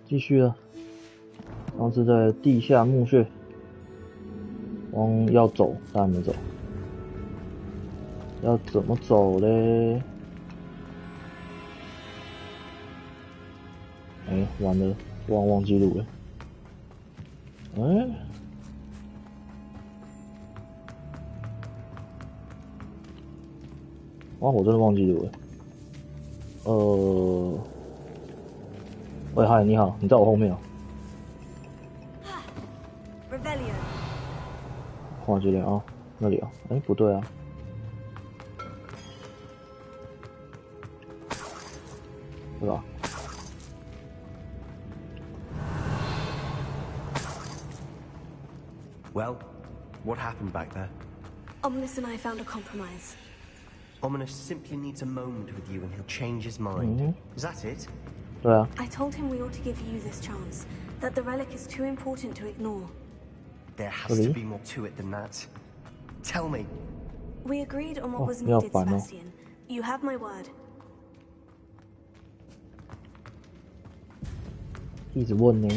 继续了。上次在地下墓穴，往要走，但还没走。要怎么走嘞？哎，完了，忘记路了。哎，哇，我真的忘记路了。喂，嗨，你好，你在我后面啊？画这里啊，那里啊，哎，不对啊。对吧？ Well, what happened back there? Ominous and I found a compromise. Ominous simply needs a moment with you and he'll change his mind. Is that it? Yeah. I told him we ought to give you this chance, that the relic is too important to ignore. There has to be more to it than that. Tell me. We agreed on what was needed, Sebastian. You have my word. 一直问呢。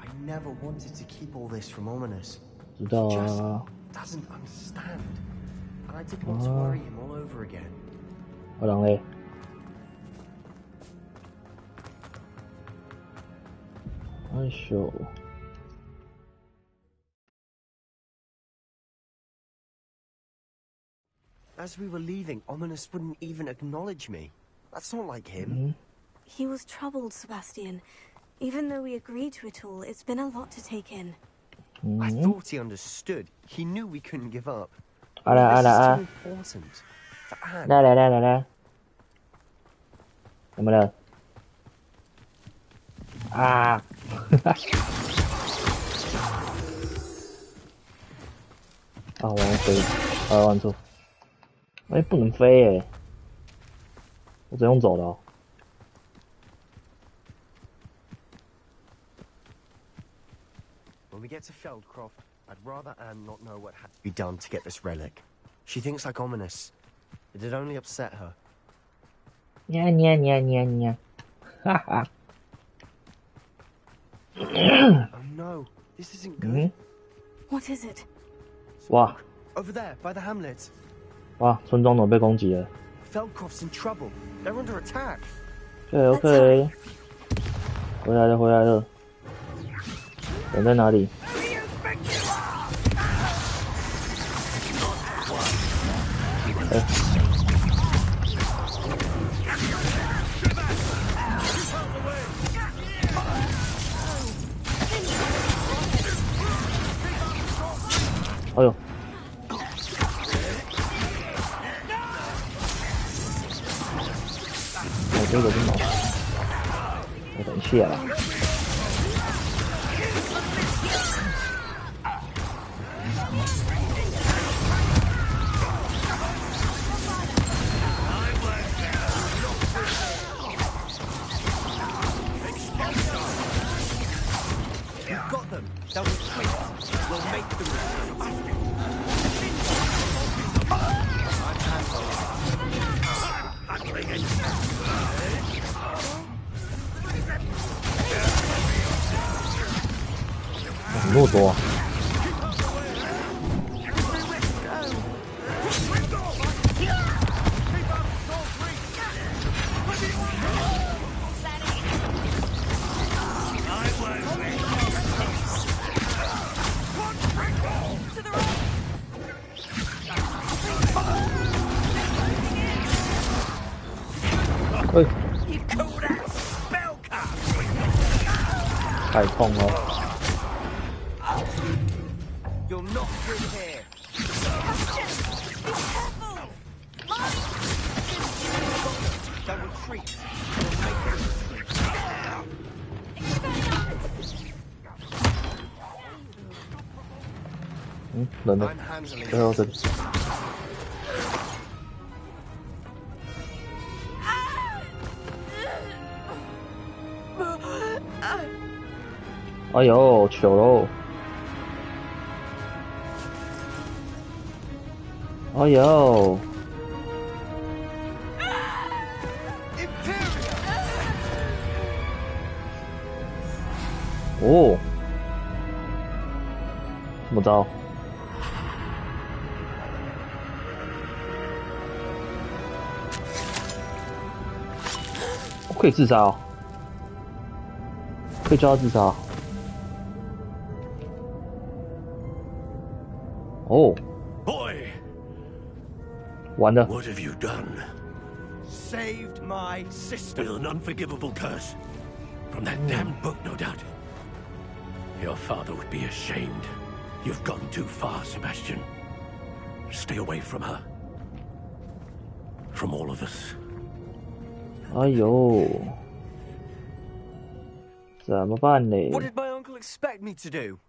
I never wanted to keep all this from Ominous. 知道啊。 He just doesn't understand. And I didn't want to worry him all over again. 我啷嘞？哎呦！ As we were leaving, Ominous wouldn't even acknowledge me. That's not like him. He was troubled, Sebastian. Even though we agreed to it all, it's been a lot to take in. I thought he understood. He knew we couldn't give up. Ah là, this ah là, is ah. too important. For Anne. 来，怎么了？啊！啊，我要飞，玩错。哎，不能飞耶！我只用走的哦。 When we get to Feldcroft, I'd rather Anne not know what had to be done to get this relic. She thinks like Ominous. It'd only upset her. nha，哈哈。Oh no, this isn't good. What is it? 哇 Over there, by the hamlet. 哇，村庄怎么被攻击了？ Feldcroft's in trouble. They're under attack. OK，回来了。人在哪里？哎。 哎呦！我这个是毛，我等一下啦。We've got them. They'll retreat. We'll make them retreat. 那么多。喂，太痛了。 You're not through here. They'll retreat. We'll make them retreat. 人呢？最后这里。哎呦，糗喽！哎呦！哦，怎么着？可以自杀哦，可以叫他自杀哦。哦， Boy, 完了， what have you done? Saved my sister. With an unforgivable curse. From that damned book, no doubt. Your father would be ashamed. You've gone too far, Sebastian. Stay away from her. From all of us. 哎呦，怎么办呢？ What did my uncle expect me to do?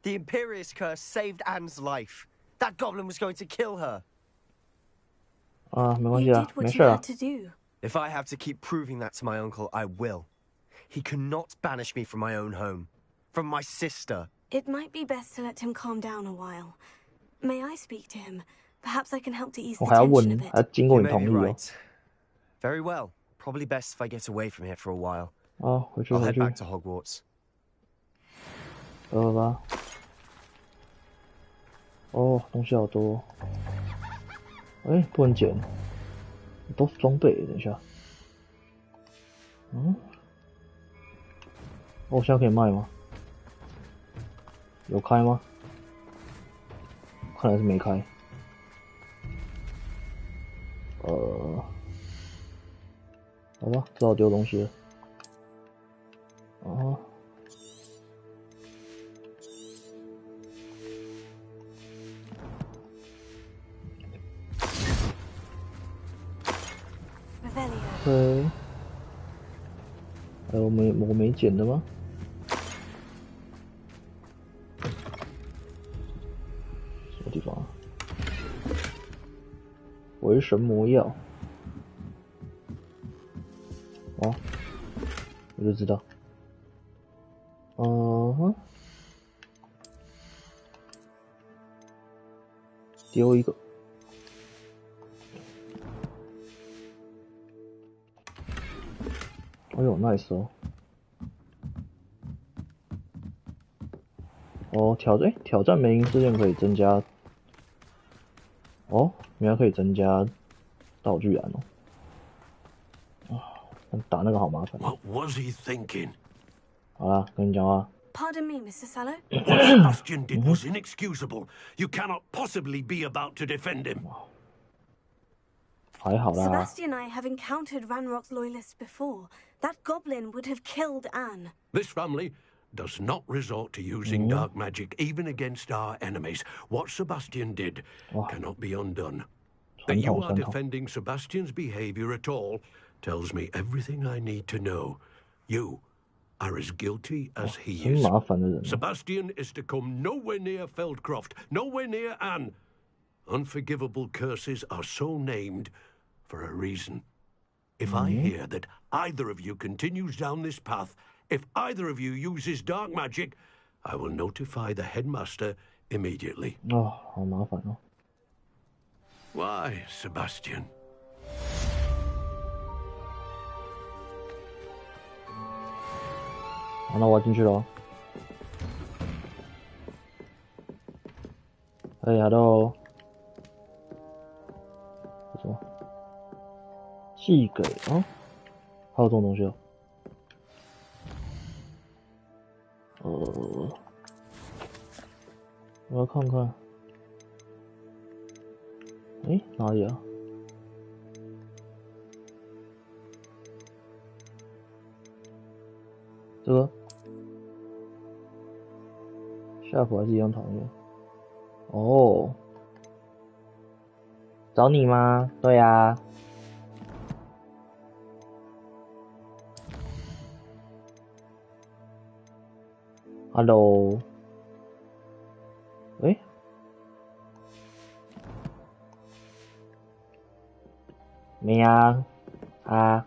The Imperious curse saved Anne's life. That goblin was going to kill her. 啊，没关 You 系啊， did 没 what 事 you 啊 had。to do. If I have to keep proving that to my uncle, I will. He cannot banish me from my own home. From my sister. It might be best to let him calm down a while. May I speak to him? Perhaps I can help to ease 我 the 还要 tension 问， a 还要 bit. 经过 You 你 may 同 be 意哦。 right. Very well. Probably best if I get away from here for a while. 啊，回去 I'll 回 head 去， back to Hogwarts. 吧。哦，东西好多。哎，不能捡，都是装备。等一下，嗯，哦，现在可以卖吗？有开吗？看来是没开。好吧，只好丢东西了。啊。 Revelio. 对，我没捡的吗？什么地方啊？为神魔药。哦，我就知道。嗯哼，丢一个。哎呦 ，nice 哦。哦，挑战梅林事件可以增加。哦，原来可以增加道具栏哦。啊，打那个好麻烦。 What was he thinking? 好啦，跟你讲话。 Pardon me, Mr. Sallow. What Sebastian did was inexcusable. You cannot possibly be about to defend him. 还好啦。 Sebastian and I have encountered Ranrock's loyalists before. That goblin would have killed Anne. This family does not resort to using dark magic even against our enemies. What Sebastian did cannot be undone. That you are defending Sebastian's behavior at all tells me everything I need to know. You are as guilty as he is. 麻烦的人。 Sebastian is to come nowhere near Feldcroft, nowhere near Anne. Unforgivable curses are so named for a reason. If I hear that either of you continues down this path, if either of you uses dark magic, I will notify the headmaster immediately. 哦，好麻烦哦。 Why, Sebastian? 好，那我要进去了。哎，hello。这什么？寄给啊？还有这种东西哦。我要看看。哎，哪里啊？这个。 夏普还是一样讨厌。哦，找你吗？对呀。Hello。喂？没呀？啊？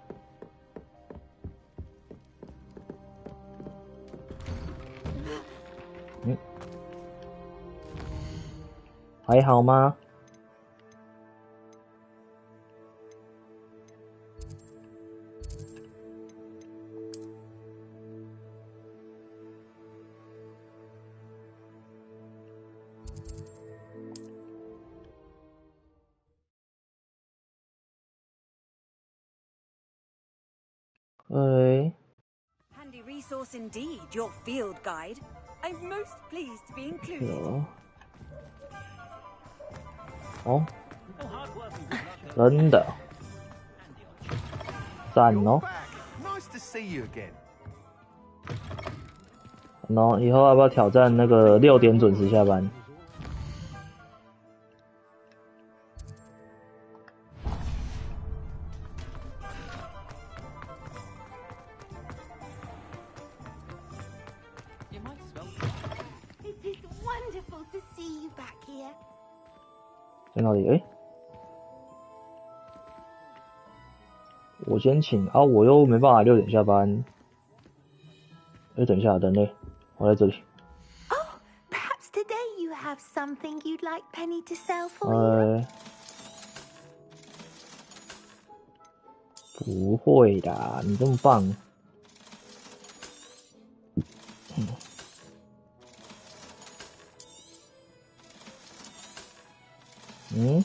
嗯。 还好吗？ handy resource indeed, your field guide. I'm most pleased to be included. 哦，真的，赞哦。Nice to see you again. 然后以后要不要挑战那个6点准时下班？在哪里？我先请啊，我又没办法6点下班。等一下，人类，我在这里。Oh, perhaps today you have something you'd like Penny to sell for you. 不会的，你这么棒。嗯。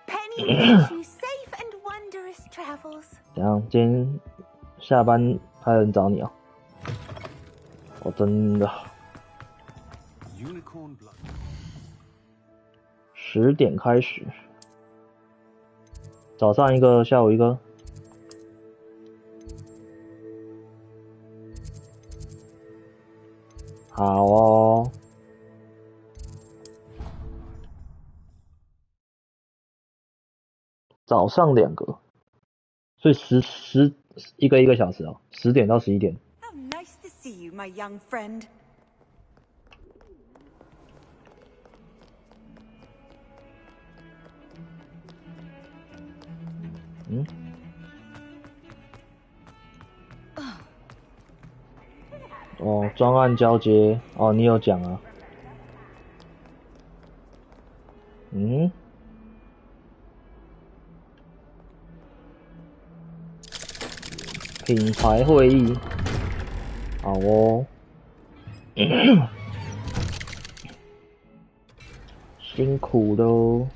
Penny wishes you safe and wondrous travels. 怎样？今天下班还有人找你哦？哦，真的。10点开始，早上一个，下午一个。好哦。早上2个，所以一个小时哦，10点到11点。How nice to see you, my young friend. 嗯。哦，专案交接哦，你有讲啊。嗯。品牌会议，好哦。辛苦喽。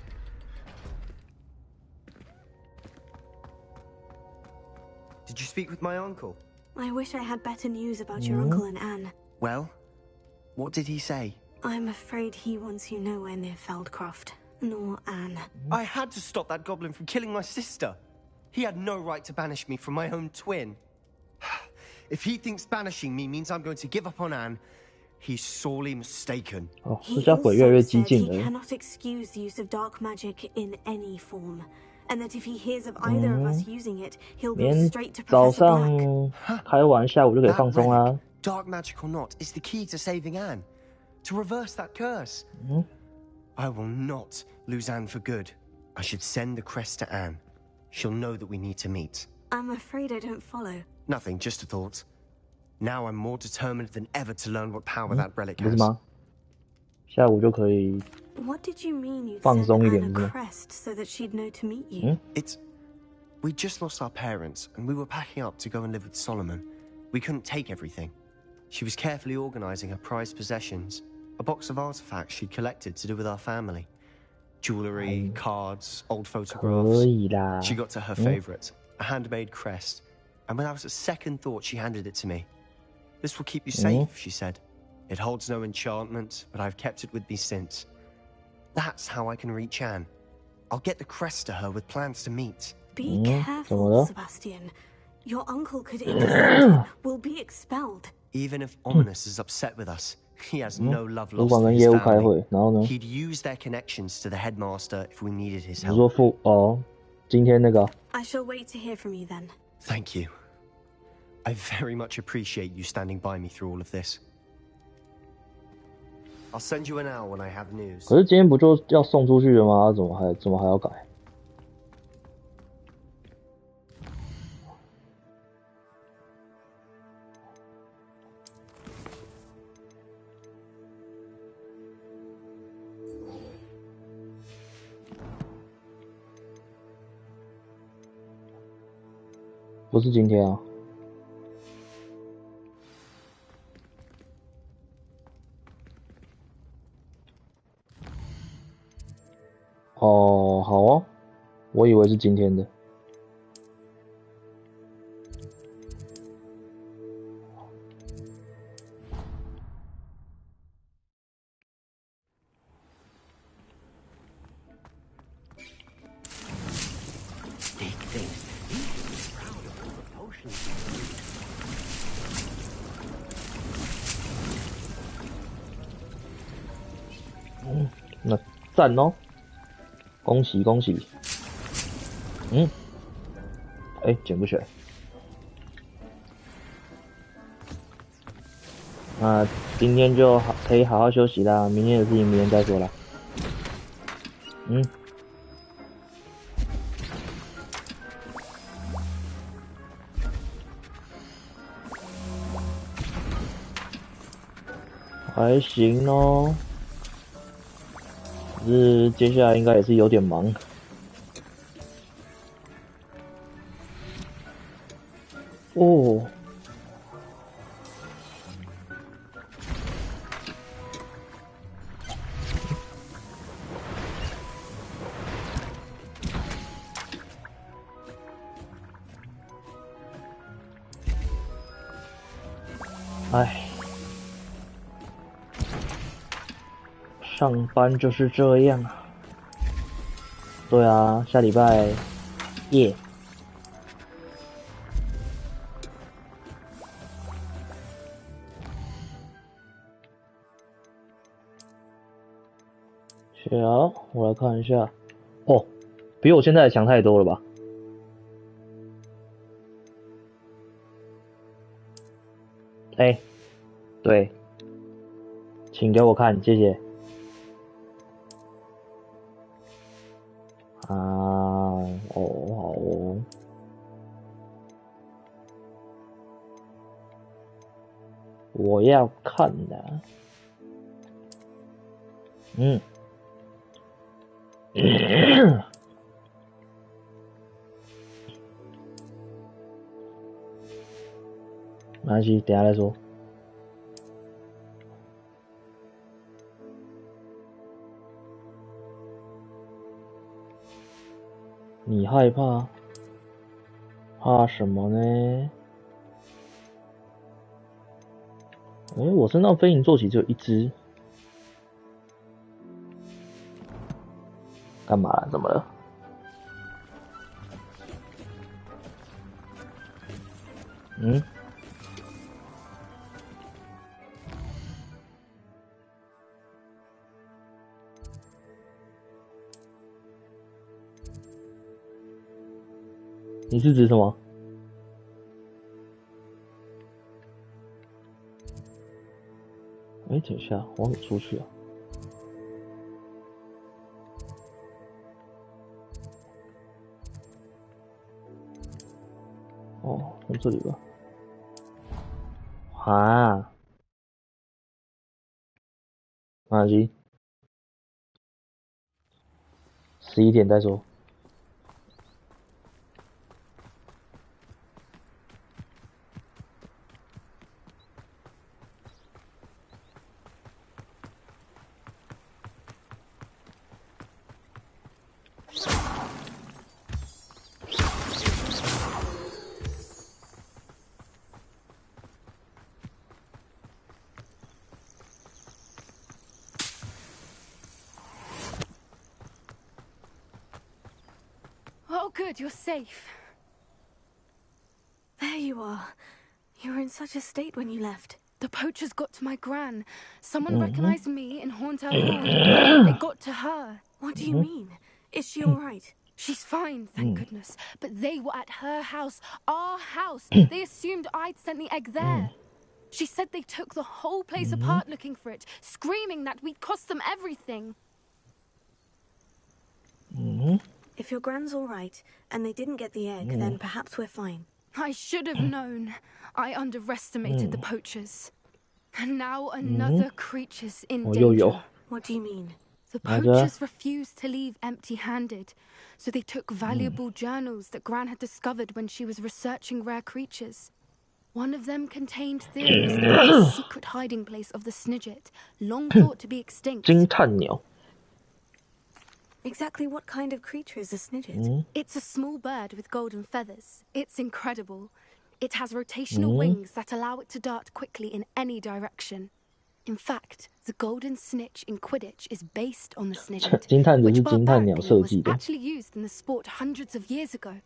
Did you speak with my uncle? I wish I had better news about your uncle and Anne. Well, what did he say? I'm afraid he wants you nowhere near Feldcroft, nor Anne. I had to stop that goblin from killing my sister. He had no right to banish me from my own twin. If he thinks banishing me means I'm going to give up on Anne, he's sorely mistaken. 哦，这家鬼越来越激进了。He cannot excuse the use of dark magic in any form, and that if he hears of either of us using it, he'll go straight to Professor 早 Black. 上开完，下午就可以放松啦。Dark magic or not, is the key to saving Anne, to reverse that curse. I will not lose Anne for good. I should send the crest to Anne. She'll know that we need to meet. I'm afraid I don't follow. Nothing, just a thought. Now I'm more determined than ever to learn what power that relic 不是 has. 吗？下午就可以 What did you mean you'd 放 send 松一 Anne 点 a 是吗？ crest so that she'd know to meet you? We just lost our parents, and we were packing up to go and live with Solomon. We couldn't take everything. She was carefully organizing her prized possessions, a box of artifacts she'd collected to do with our family. Jewelry, cards, old 可 photographs. 以啦。 She got to her favorite, a handmade crest, and without a second thought, she handed it to me. This will keep you safe, she said. It holds no enchantment, but I've kept it with me since. That's how I can reach Anne. I'll get the crest to her with plans to meet. Be 怎么 careful, 了？ Sebastian. Your uncle could intercept. Will be expelled. Even if Ominous is upset with us, he has no love 主 lost 管 for 跟 his 业务开 family. 会，然后呢？ He'd use their connections to the headmaster if we needed his 你说 help. 今天那个 I shall wait to hear from you then. Thank you. I very much appreciate you standing by me through all of this. I'll send you an hour when I have news. 可是今天不就要送出去了吗？怎么还要改？不是今天啊。哦，好哦，我以为是今天的。那赞哦，恭喜恭喜。捡不起来。那今天就可以好好休息啦，明天的事情明天再说啦。还行哦，只是接下来应该也是有点忙。哦。唉，上班就是这样啊。对啊，下礼拜耶。好，我来看一下。哦，比我现在强太多了吧？对，请给我看，谢谢。好哦。我要看的。没关系，等一下再说。你害怕？怕什么呢？我身上飞行坐骑只有一只。干嘛了？怎么了？你是指什么？等一下，我怎么出去啊？哦，从这里吧。啊，没关系，11点再说。Oh, good, you're safe. There you are. You were in such a state when you left. The poachers got to my gran. Someone recognized me in Haunted Hall. It got to her. What do you mean? Is she all right? She's fine, thank goodness. But they were at her house, our house. They assumed I'd sent the egg there. She said they took the whole place apart looking for it, screaming that we'd cost them everything. If your gran's all right, and they didn't get the egg, then perhaps we're fine. I should have known. I underestimated the poachers. And now another creature's in danger. What do you mean? The poachers refused to leave empty-handed, so they took valuable journals that Gran had discovered when she was researching rare creatures. One of them contained theories about the secret hiding place of the Snidget, long thought to be extinct. 惊叹鸟。Exactly what kind of creature is a snidget? It's a small bird with golden feathers. It's incredible. It has rotational wings that allow it to dart quickly in any direction. In fact, the golden snitch in Quidditch is based on the snidget, 金探子是 which 金探鸟 barbarically 设 was 计的， actually used in the sport hundreds of years ago.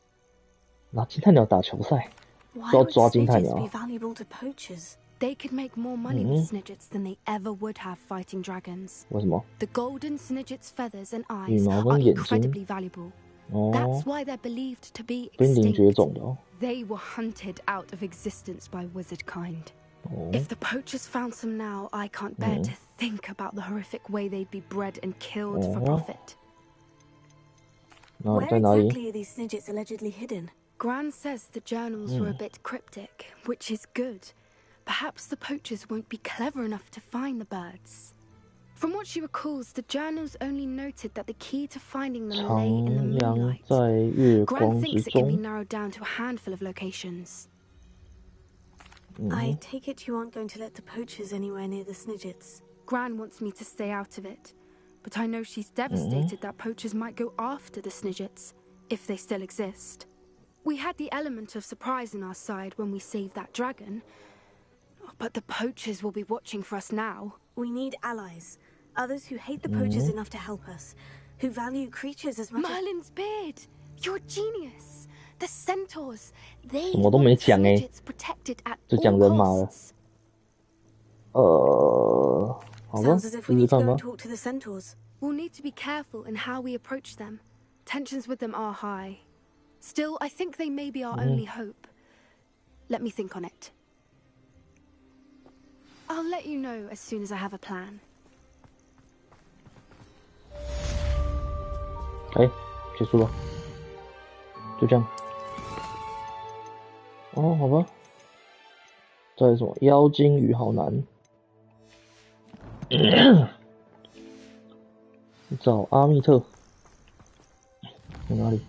拿金探鸟打球赛， Why 都要 would 抓金探 snidgets 鸟 be。valuable to poachers? They could make more money with snidgets than they ever would have fighting dragons. 为什么？ The golden snidget's feathers and 羽 eyes 毛 are 跟眼睛 incredibly valuable. 哦 That's，why they're believed to be 濒临绝 extinct. 种的哦。 They were hunted out of existence by wizard kind. 哦， If the poachers found some now, I can't bear to think about the horrific way they'd be bred and killed for profit. 然后 Where 在哪里？ exactly are these snidgets allegedly hidden? Gran says the journals were a bit cryptic, which is good. Perhaps the poachers won't be clever enough to find the birds. From what she recalls, the journals only noted that the key to finding them lay in the 徜徉 moonlight. 在月 Gran 光之 thinks it can be 中。 narrowed down to a handful of locations. I take it you aren't going to let the poachers anywhere near the snidgets. Gran wants me to stay out of it, but I know she's devastated that poachers might go after the snidgets, if they still exist. We had the element of surprise on our side when we saved that dragon, but the poachers will be watching for us now. We need allies. Others who hate the poachers enough to help us. Who value creatures as much as... Merlin's beard! You're a genius! The centaurs! They 什么都没 want 讲欸 snidgets protected at 就 all 讲人马了。 costs. 好吧， Sounds as if 试 we 试 need to 看 go 吧 and。talk to the centaurs. We'll need to be careful in how we approach them. Tensions with them are high. Still, I think they may be our only hope. Let me think on it. I'll let you know as soon as I have a plan. 哎，结束了，就这样。哦，好吧。再来什么？妖精与好男。找阿密特。在哪里？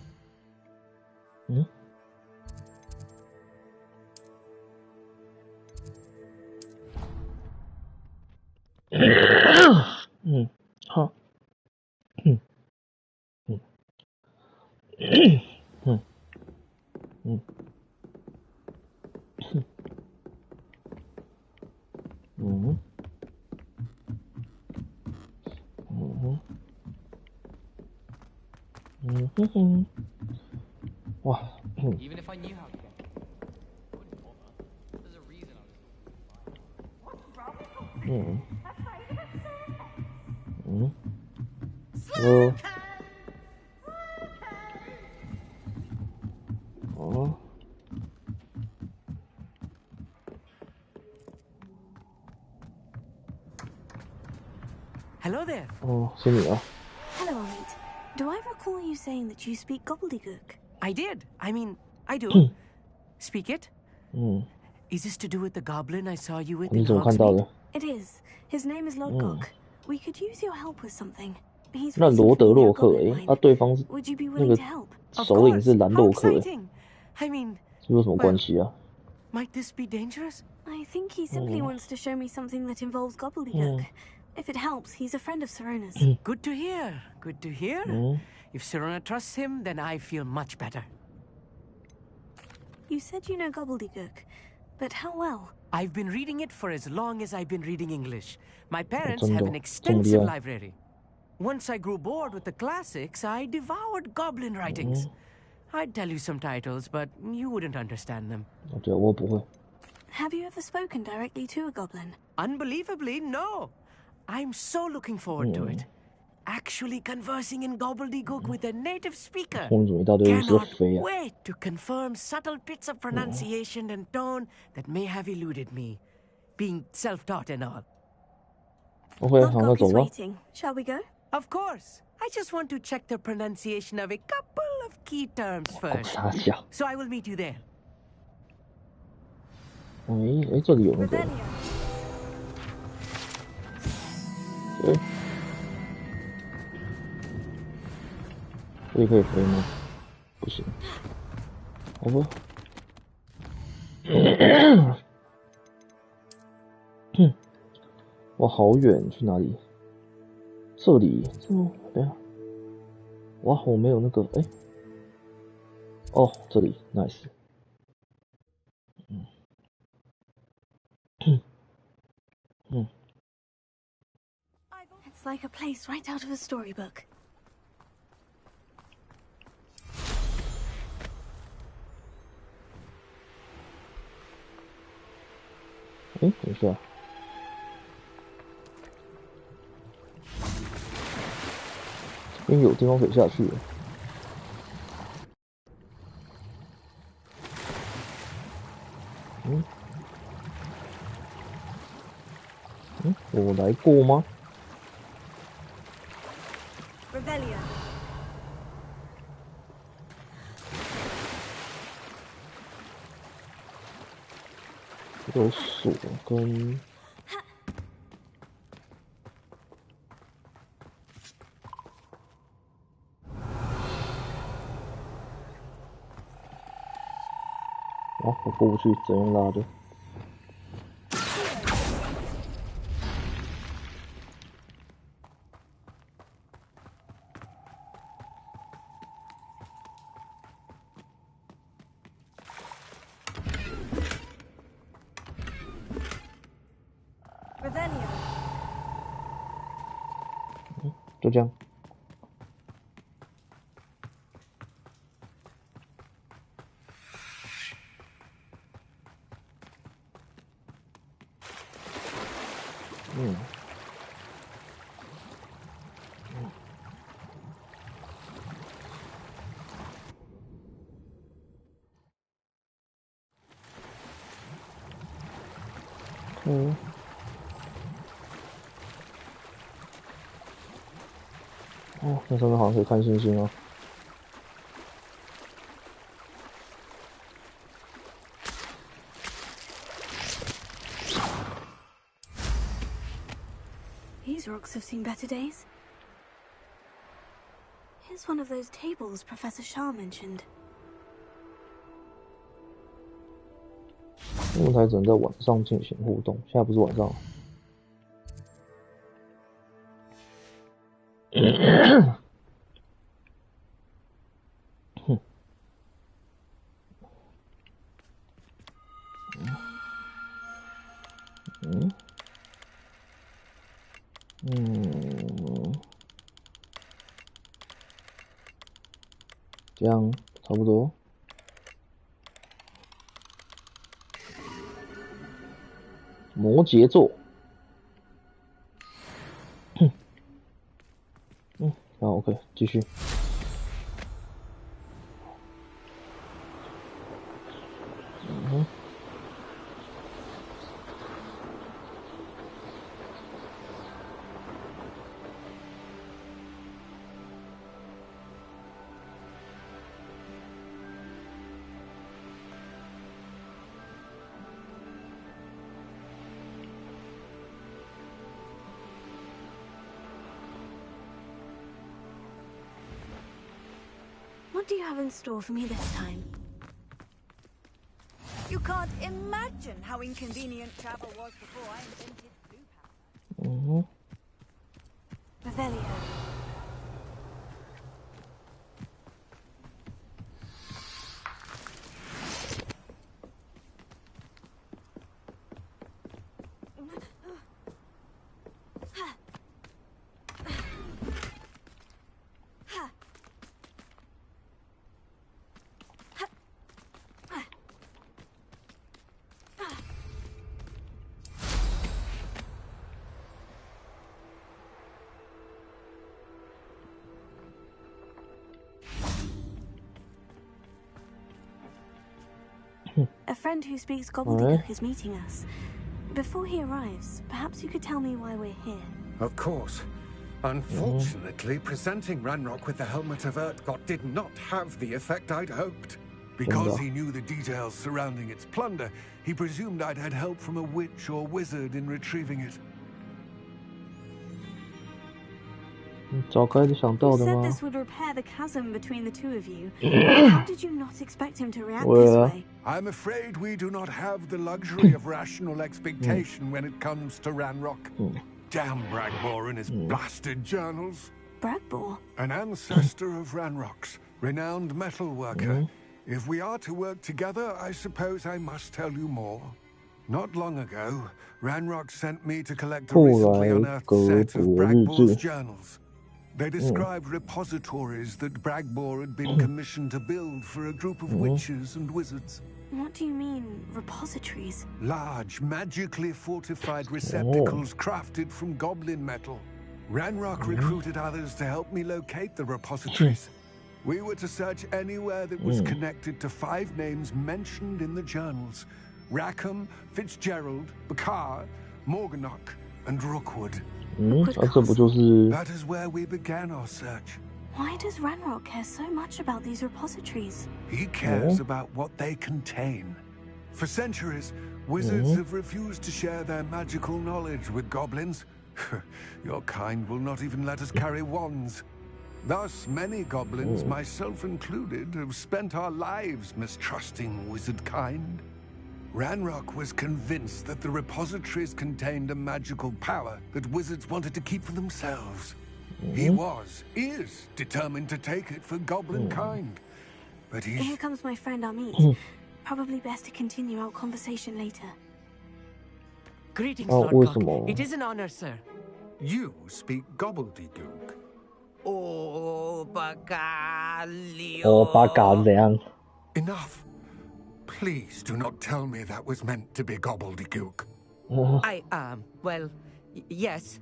好。哇， Even if I knew how to get it, I wouldn't bother. There's a reason I was. 哦。 Hello there. 哦，是你啊。 Hello, Amit. Do I recall you saying that you speak gobbledygook? I did. I mean, I do. Speak it? 嗯， Is this to do with the goblin I saw you with 你 in 怎么看到 Hogsmeade? 的？ It is. His name is Lodgok. We could use your help with something. He's 那 recently 罗德 near 洛克 goblin 诶， mine. 啊，对方是 Would you be 那 willing 个 to help? Of 首领是 course. 兰 How 洛克诶， exciting. I mean, 这有什么关系啊？ might this be dangerous? I think he simply wants to show me something that involves gobbledygook. If it helps, he's a friend of Serona's. Good to hear. Good to hear. If Serona trusts him, then I feel much better. You said you know gobbledygook, but how well? I've been reading it for as long as I've been reading English. My parents 真的 have an 这么厉 extensive 害？ library. Once I grew bored with the classics, I devoured goblin writings. I'd tell you some titles, but you wouldn't understand them. 我觉得我不会。 Have you ever spoken directly to a goblin? Unbelievably, no. I'm so looking forward to it. Actually conversing in gobbledygook with a native speaker. 后面怎么一大堆巫师 Cannot 飞啊？ wait to confirm subtle bits of pronunciation and tone that may have eluded me, being self-taught and all. OK， 好，那 Lodgok 走 is 吧。 waiting. Shall we go? Of course. I just want to check the pronunciation of a couple of key terms 搞 first. 傻笑。 So I will meet you there. 哎，这里有那个， Rebellion. 哎，这里可以飞吗？不行。好吧。哇，好远，去哪里？这里，等一下，哇，我没有那个哎。哦，这里 nice。It's like a place right out of a storybook. 哎，等一下，这边有地方可以下去。我来过吗？ Revelio. 有锁跟哦，我过不去，怎样拉的？就这样。哦，那上面好像可以看星星哦。These rocks have seen better days. Here's one of those tables Professor Shah mentioned. 木台只能在晚上进行互动，现在不是晚上。这样差不多。摩羯座。好 ，OK， 继续。What do you have in store for me this time? You can't imagine how inconvenient travel was before I invented blue power. Revelio. A friend who speaks gobbledygook is meeting us. Before he arrives, perhaps you could tell me why we're here. Of course. Unfortunately, presenting Ranrock with the Helmet of Urtkot did not have the effect I'd hoped. Because he knew the details surrounding its plunder, he presumed I'd had help from a witch or wizard in retrieving it. 早该就想到 You 的 said 吗？ this would repair the chasm between the two of you. How did you not expect him to react this way? I'm afraid we do not have the luxury of rational expectation when it comes to Ranrock. Damn Bragmore and his blasted journals. Bragbor? An ancestor of Ranrock's, renowned metal worker. If we are to work together, I suppose I must tell you more. Not long ago, Ranrock sent me to collect a recently unearthed set of Bragbor's journals. They described repositories that Bragbor had been commissioned to build for a group of witches and wizards. What do you mean, repositories? Large, magically fortified receptacles crafted from goblin metal. Ranrock recruited others to help me locate the repositories. We were to search anywhere that was connected to 5 names mentioned in the journals. Rackham, Fitzgerald, Bakar, Morganach, and Rookwood. That is where we began our search. Why does Ranrock care so much about these repositories? He cares about what they contain. For centuries, wizards have refused to share their magical knowledge with goblins. Your kind will not even let us carry wands. Thus, many goblins, myself included, have spent our lives mistrusting wizard kind. Ranrock was convinced that the repositories contained a magical power that wizards wanted to keep for themselves. He is determined to take it for goblin kind. But Here comes my friend Amit. Probably best to continue our conversation later. Greetings, Lord Cock. It is an honor, sir. You speak gobbledygook. Enough. Please do not tell me that was meant to be gobbledygook. Well, yes.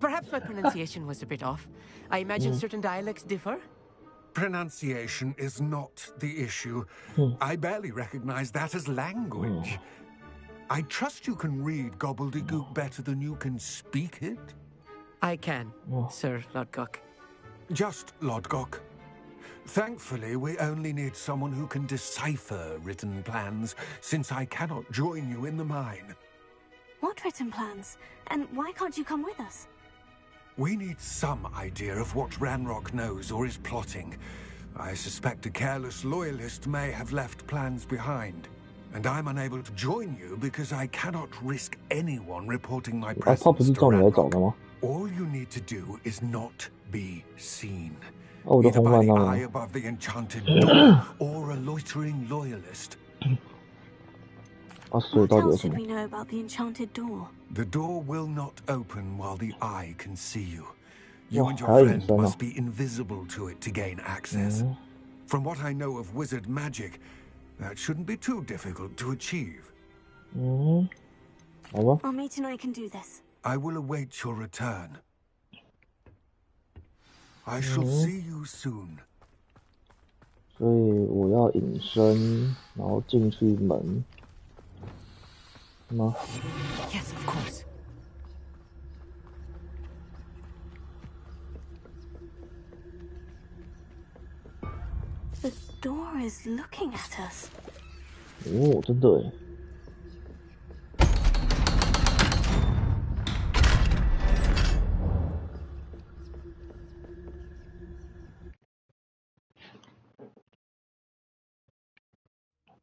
Perhaps my pronunciation was a bit off. I imagine certain dialects differ. Pronunciation is not the issue. I barely recognize that as language. I trust you can read gobbledygook better than you can speak it? I can, Sir Lodgok. Just Lodgok. Thankfully, we only need someone who can decipher written plans, since I cannot join you in the mine. What written plans? And why can't you come with us? We need some idea of what Ranrock knows or is plotting. I suspect a careless loyalist may have left plans behind. And I'm unable to join you because I cannot risk anyone reporting my presence to Ranrock. All you need to do is not be seen. Either by the eye above the enchanted door or a loitering loyalist. What else should we know about the enchanted door? The door will not open while the eye can see you. You and your friend must be invisible to it to gain access. From what I know of wizard magic, that shouldn't be too difficult to achieve. Amit and I can do this. I will await your return. I shall see you soon. 所以我要隐身，然后进去门。吗？ Yes, of course. The door is looking at us. 哦，真的耶。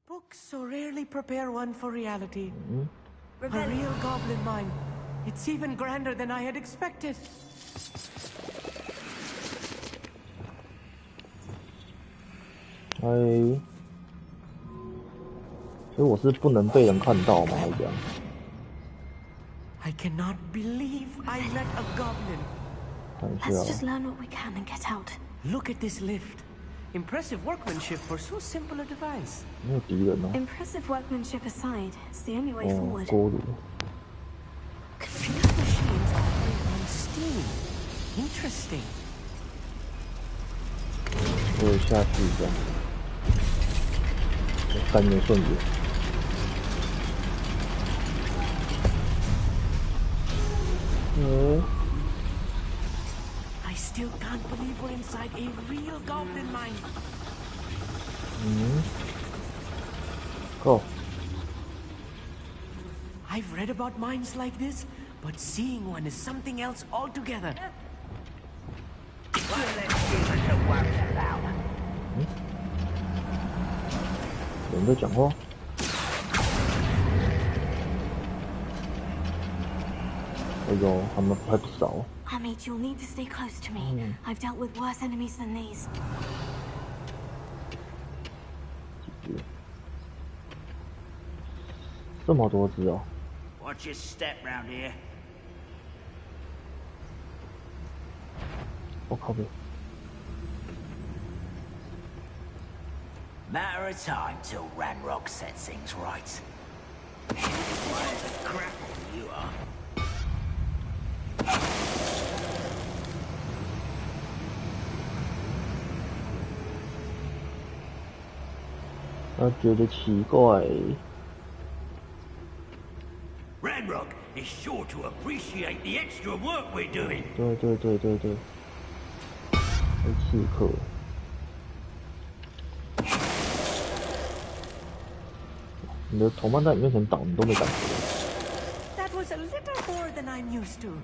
Books so rarely prepare one for reality. A real goblin mine. It's even grander than I had expected. 所以我是不能被人看到吗？还是这样？ I cannot believe I met a goblin. Let's just learn what we can and get out. Look at this lift. Impressive workmanship for so simple a device. 没有敌人哦。 Impressive workmanship aside, it's the only way forward. 锅炉。 Computer machines operate on steam. Interesting. 我下去这样，干点顺子。I still can't believe we're inside a real goblin mine. Go. I've read about mines like this, but seeing one is something else altogether. 有人在讲话。哎呦，他们还不少。Mate, you'll need to stay close to me. I've dealt with worse enemies than these. 这么多只哦！ Watch your step round here. 我靠背。 Matter of time till Ranrock sets things right. What a crap you are. 他觉得奇怪。 Ranrock is sure to appreciate the extra work we're doing. 对，是刺客。你的同伴在你面前倒，你都没感觉。That was a little more than I'm used to.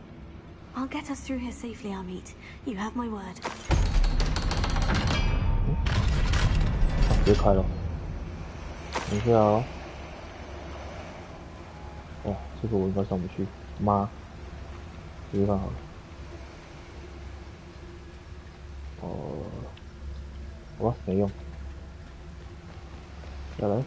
I'll get us through here safely, Amit. You have my word. 直接开了。等一下哦。哦，这个我应该上不去。妈，直接看好了。好吧，没用。再来。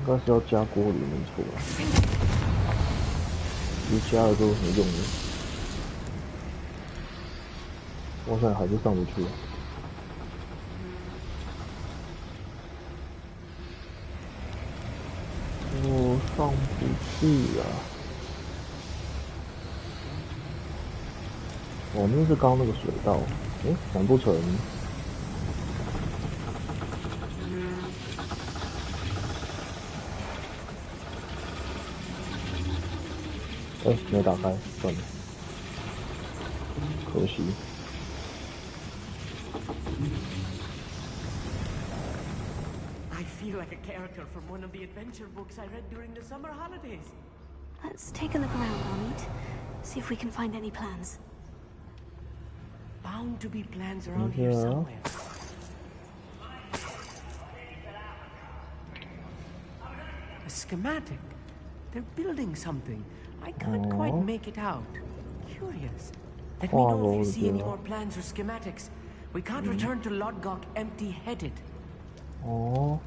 应该是要加锅里没错啦，其实加了都没用的，我现在还是上不去。我上不去啊！哦，那是刚刚那个水道，难不成？ 没打开，算了，可惜。I feel like a character from one of the adventure books I read during the summer holidays. Let's take a look around, Amit. See if we can find any plans. Bound to be plans around here somewhere. A schematic. They're building something. I can't quite make it out. Curious. Let me know if you see any more plans or schematics. We can't return to Lodgok empty-headed. 哦。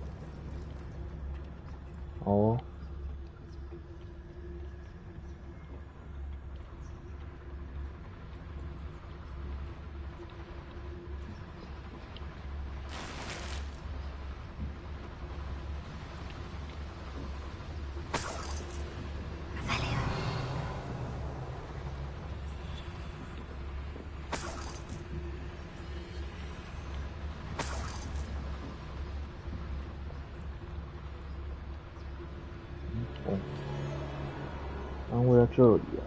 安慰在这里啊！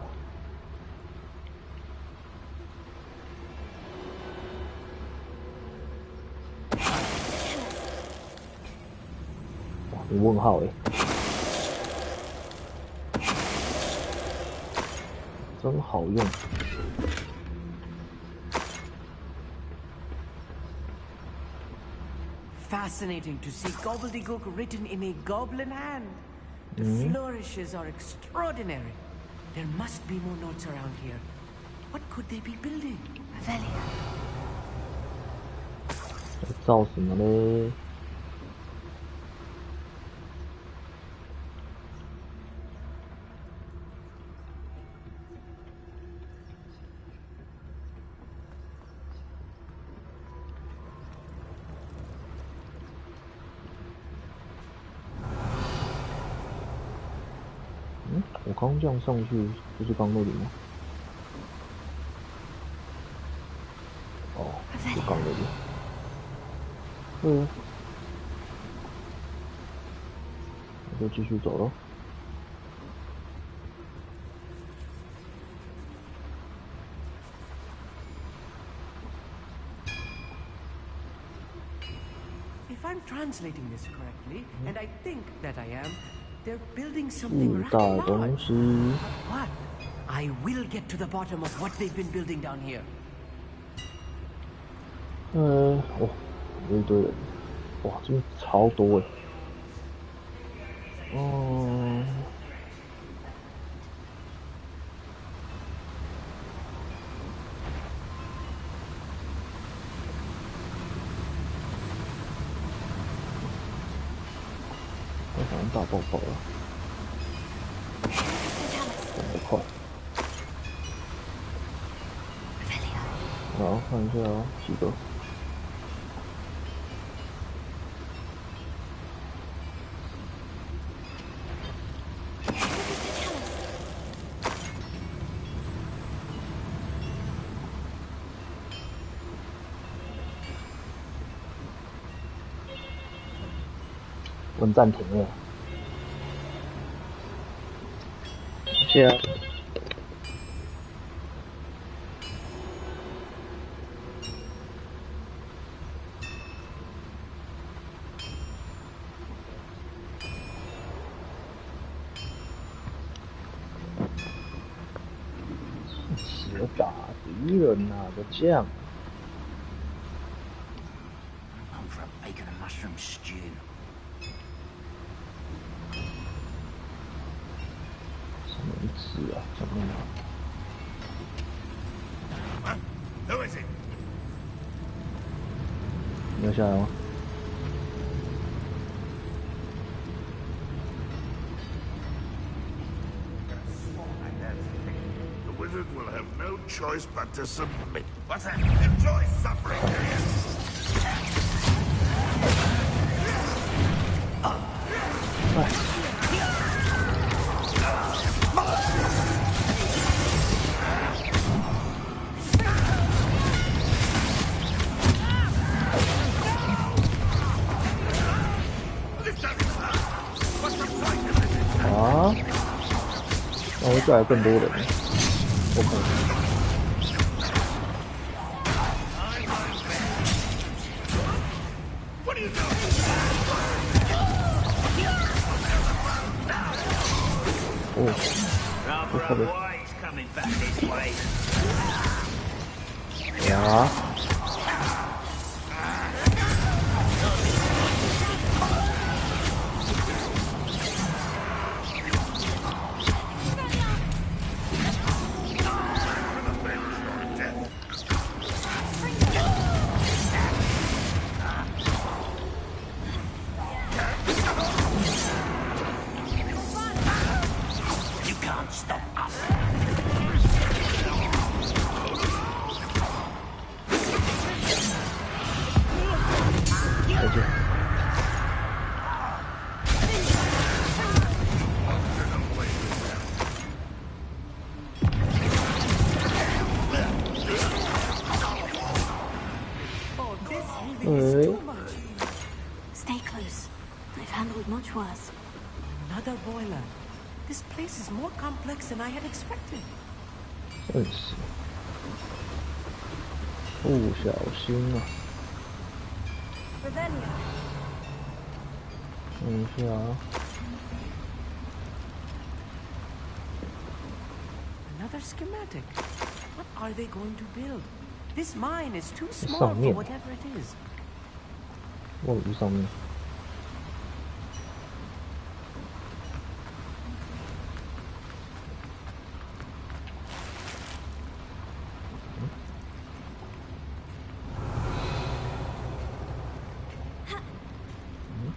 哇，你问号哎，真好用。 Fascinating to see gobbledygook written in a goblin hand. The flourishes are extraordinary. There must be more notes around here. What could they be building? Avelia. 造什么嘞？我刚这样上去，不是刚那里吗？哦，是刚那里。对啊，那就继续走咯。If I'm translating this correctly, and I think that I am, they're building something 大 rather 东 large. 西。 What? I will get to the bottom of what they've been building down here. 哇，有一堆人，哇，这边超多哎。我好像大爆爆了，这么快。好，看一下哦，几个。 问暂停了，谢谢啊。死打敌人哪个酱？ I'm for a bacon and mushroom stew. 名字啊，怎么了？ Who is it? 你要下来吗？ The wizard will have no choice but to submit. What's that? Enjoy suffering, do you? 啊！那会带来更多人。我看。哦，不错的。呀！ Stay close. I've handled much worse. Another boiler. This place is more complex than I had expected. 真是，不小心啊！ Revelio. 等一下啊。 Another schematic. What are they going to build? This mine is too small 上 for 面， whatever it is. 卧鱼上面。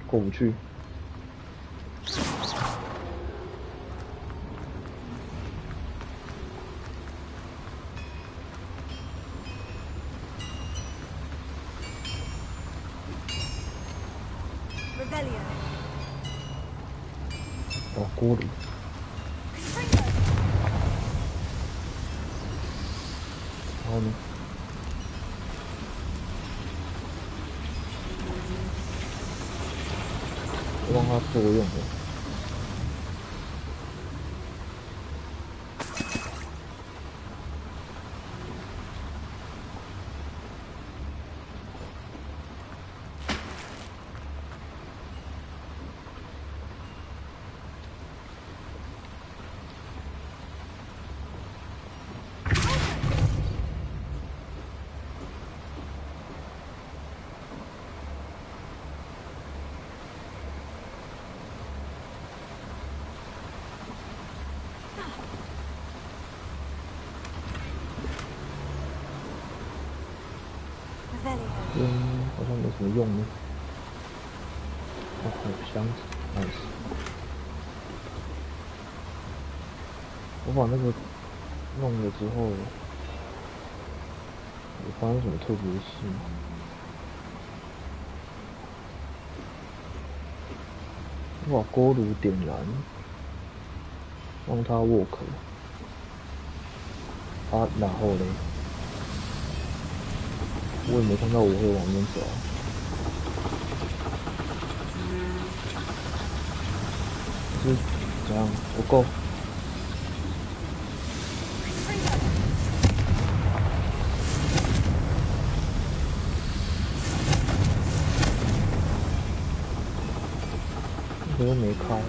过不去。Revelio. 哦，锅里。然后呢？ 让它作用的。好像没什么用呢。哦，还有箱子 ，nice。我把那个弄了之后，有发生什么特别的事吗？我把锅炉点燃，让它 work。啊，然后嘞，我也没看到我会往那边走。是怎样？不够。这个又没开。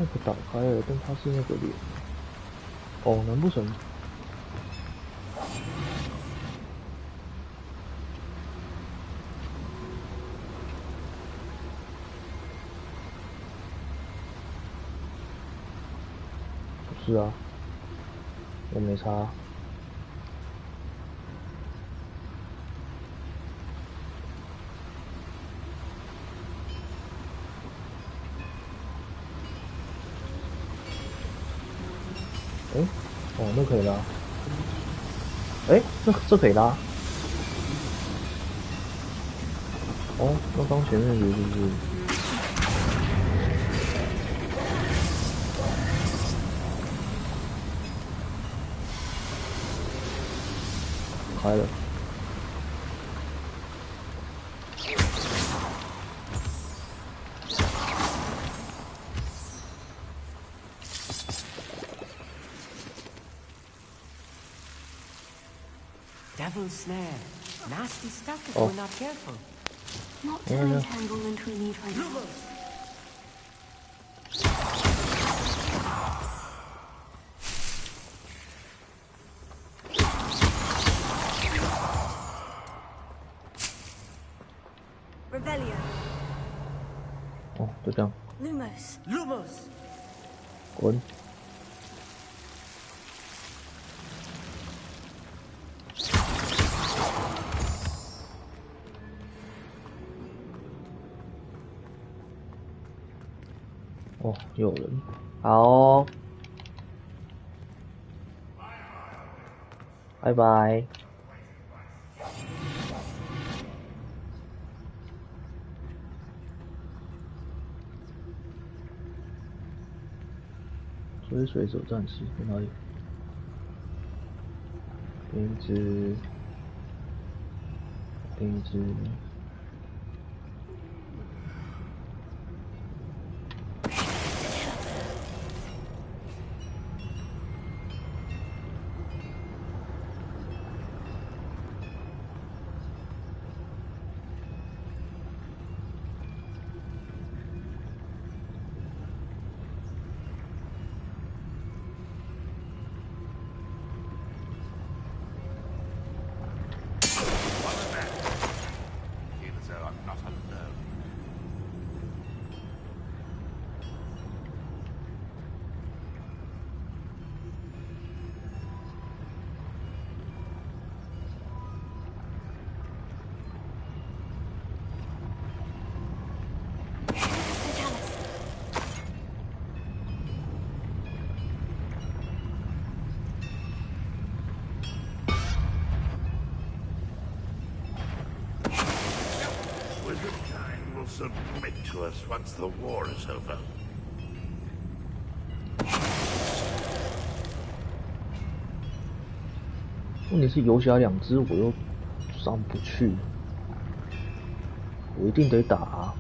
那个打开了，但它是那个脸。哦，难不成？不是啊，我没插。哦，那可以拉。这可以拉。哦，那刚前面的就是开了。Devil's snare. Nasty stuff if we're not careful. Not the entanglement we need right now. Revelio. 哦，就这样。Lumos. Lumos. 滚。哦，有人。好哦，拜拜。追随者战士在哪里？一只。Submit to us once the war is over. 问题是游侠2只，我又上不去，我一定得打啊。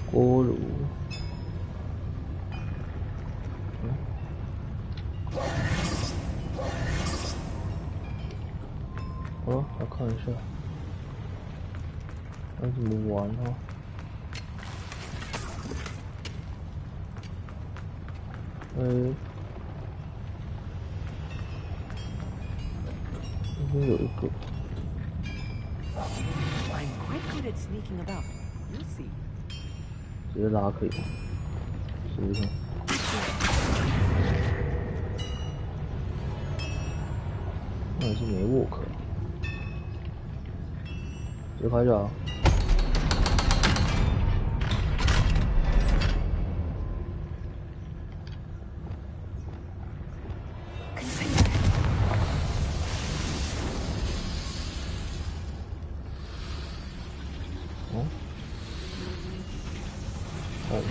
锅炉，下，那怎么玩啊？这边有一个。I'm quite good at sneaking about. You'll see. 直接拉可以吗？试试看。那也是没 work。直接开下啊。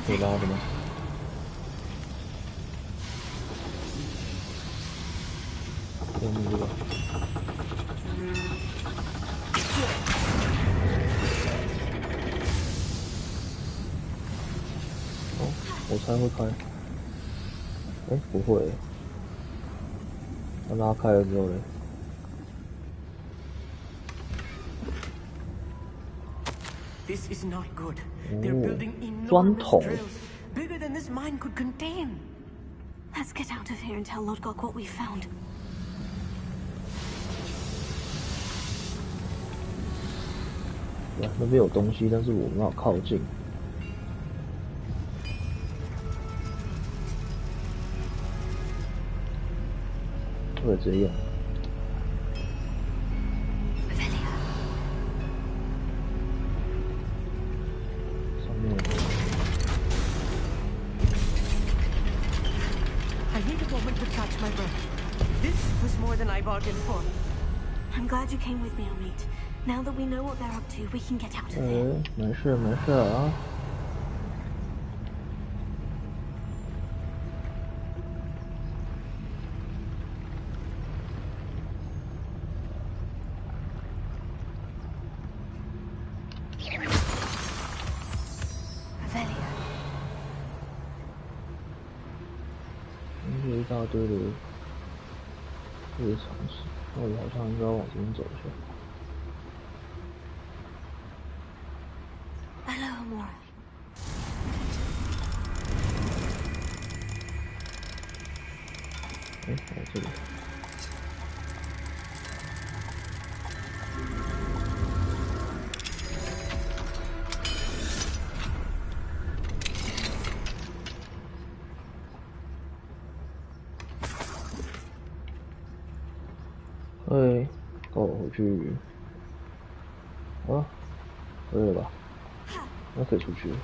可以拉的吗？用这个。哦，我猜会开。哎，不会。那拉开了之后嘞？ This is not good. They're building 砖 enormous 桶。 drills, bigger than this mine could contain. Let's get out of here and tell Lodgok what we found. 对，那边有东西，但是我们要靠近。或者这样。上面。I need a moment to catch my breath. This was more than I bargained for. I'm glad you came with me, Amit. Now that we know what they're up to, we can get out of here. 没事没事啊。有一大堆的这些尝试，那我好像应该往这边走一下。 Hello, Amora. 哎，这里。哎，跟我回去。啊，可以了吧？那可以出去。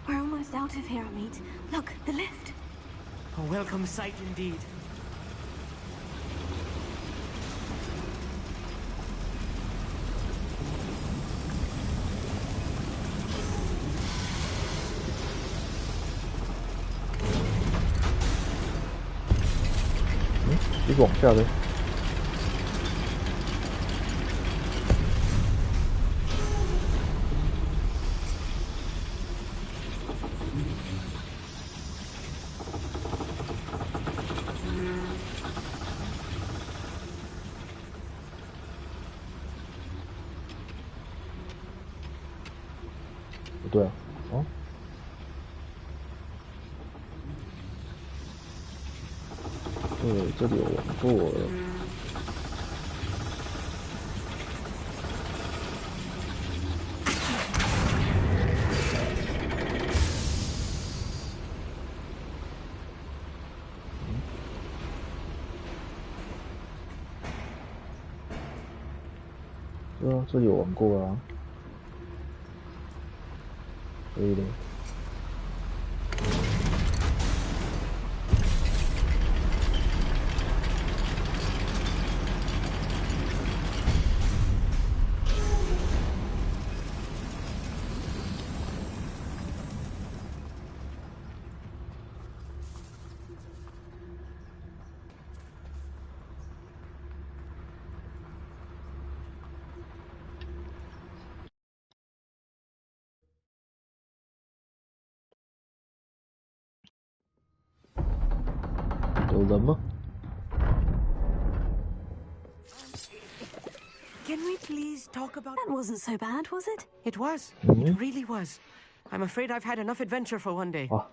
We're almost out of here, Amit. Look, the lift. A welcome sight indeed. Ừ, 继续往下呗。不对啊，哦。 对，这里有玩过了。对啊，这里有玩过啊。可以的。 哦，有人吗？ Can we please talk about... That wasn't so bad, was it? It was. It really was. I'm afraid I've had enough adventure for one day. 啊，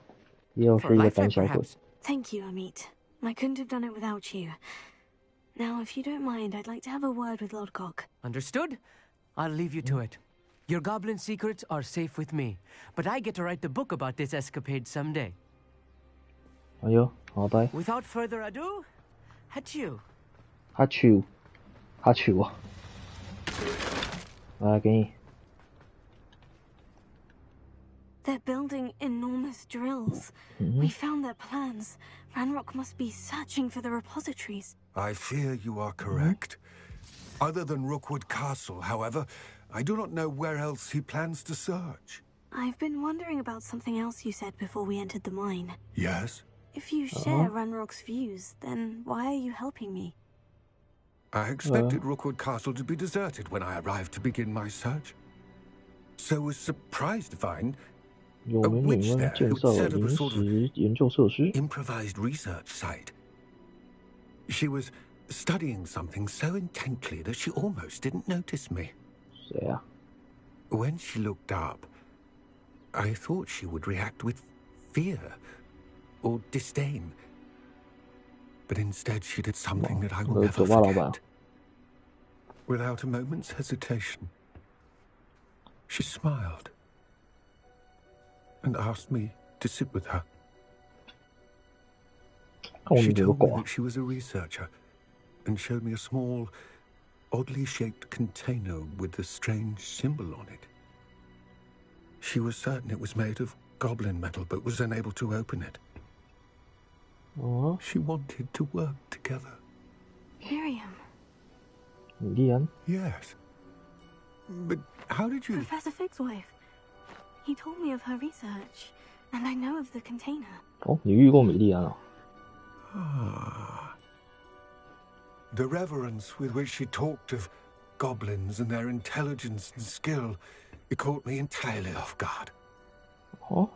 又是一个胆小鬼。 Thank you, Amit. I couldn't have done it without you. Now, if you don't mind, I'd like to have a word with Lodgok. Understood? I'll leave you to it. Your goblin secrets are safe with me, but I get to write the book about this escapade someday. 哎呦，好的。 Without further ado, Hachu. 哈丘，哈丘啊！来，给你。 They're building enormous drills. We found their plans. Ranrock must be searching for the repositories. I fear you are correct. Other than Rookwood Castle, however, I do not know where else he plans to search. I've been wondering about something else you said before we entered the mine. Yes? If you share Ranrock's views, then why are you helping me? I expected Rookwood Castle to be deserted when I arrived to begin my search. So was surprised to find a witch there who set up a sort of improvised research site. She was studying something so intently that she almost didn't notice me. Yeah. When she looked up, I thought she would react with fear or disdain. But instead she did something that I will never forget. Without a moment's hesitation, she smiled and asked me to sit with her. She told me that she was a researcher and showed me a small, oddly shaped container with a strange symbol on it. She was certain it was made of goblin metal, but was unable to open it. She wanted to work together. Miriam. Miriam? Yes. But how did you... Professor Fig's wife. He told me of her research, and I know of the container. 哦，你遇过米莉安啊？ Ah. The reverence with which she talked of goblins and their intelligence and skill, it caught me entirely off guard. Oh?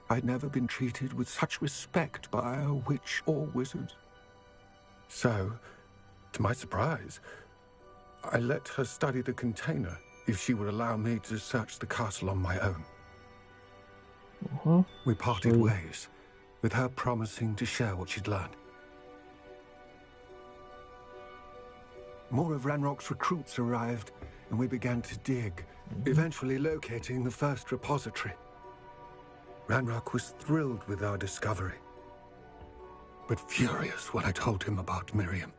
I'd never been treated with such respect by a witch or wizard. So, to my surprise, I let her study the container if she would allow me to search the castle on my own. We parted ways, with her promising to share what she'd learned. More of Ranrock's recruits arrived, and we began to dig, eventually locating the first repository. Ranrock was thrilled with our discovery, but furious when I told him about Miriam.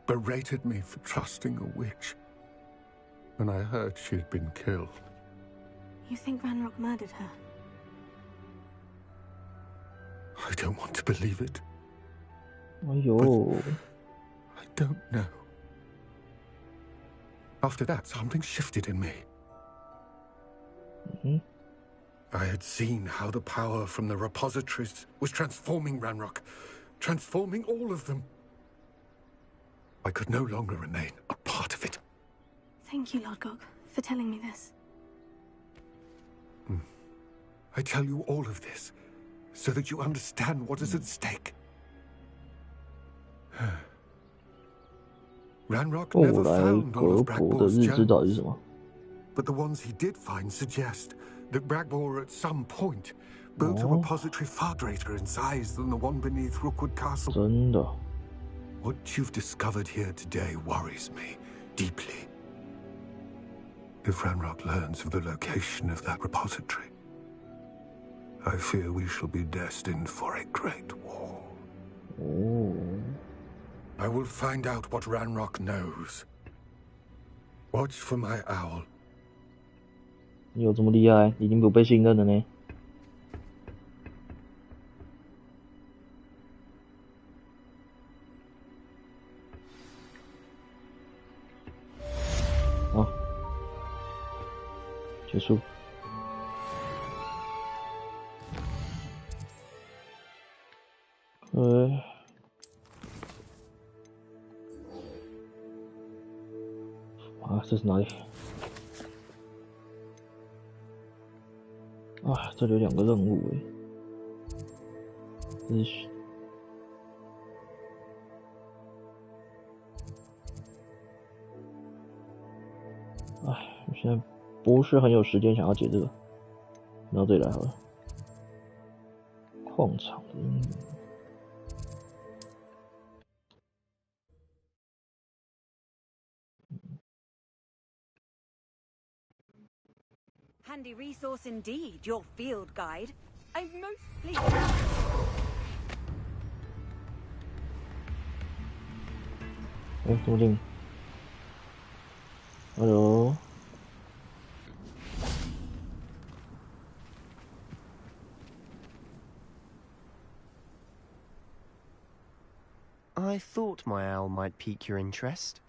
Berated me for trusting a witch when I heard she had been killed. You think Ranrock murdered her? I don't want to believe it. Ayo. I don't know. After that, something shifted in me. I had seen how the power from the repositories was transforming Ranrock, transforming all of them. I could no longer remain a part of it. Thank you, Lodgok, for telling me this. I tell you all of this so that you understand what is at stake. Ranrock never found all of Bragbor's gems, but the ones he did find suggest that Bragbor at some point built a repository far greater in size than the one beneath Rookwood Castle. What you've discovered here today worries me deeply. If Ranrock learns of the location of that repository, I fear we shall be destined for a great war. I will find out what Ranrock knows. Watch for my owl. 你有这么厉害？已经不被信任了呢。好，结束。啊，这是哪里？啊，这里有2个任务诶。现在不是很有时间想要解这个，然后这里来好了。矿场的英语。Handy resource indeed, your field guide. I'm most pleased. 哎，这么近 ？Hello。 I thought my owl might pique your interest.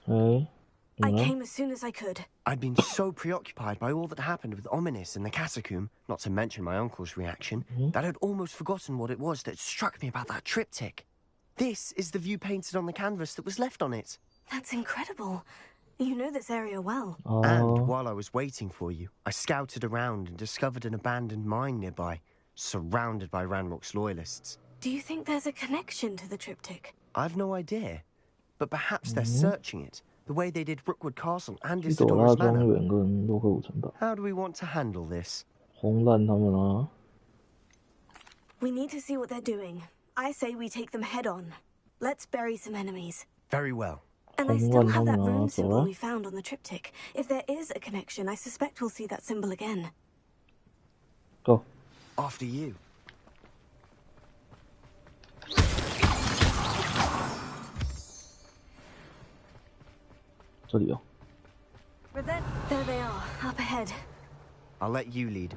I came as soon as I could. I'd been so preoccupied by all that happened with Ominis and the catacomb, not to mention my uncle's reaction, that I'd almost forgotten what it was that struck me about that triptych. This is the view painted on the canvas that was left on it. That's incredible. You know this area well. And while I was waiting for you, I scouted around and discovered an abandoned mine nearby, surrounded by Ranrock's loyalists. Do you think there's a connection to the triptych? I've no idea, but perhaps they're searching it, the way they did Rookwood Castle and Isidora's Manor. How do we want to handle this? We need to see what they're doing. I say we take them head on. Let's bury some enemies. Very well. And I still have that rune symbol we found on the triptych. If there is a connection, I suspect we'll see that symbol again. Go. After you. There they are, up ahead. I'll let you lead.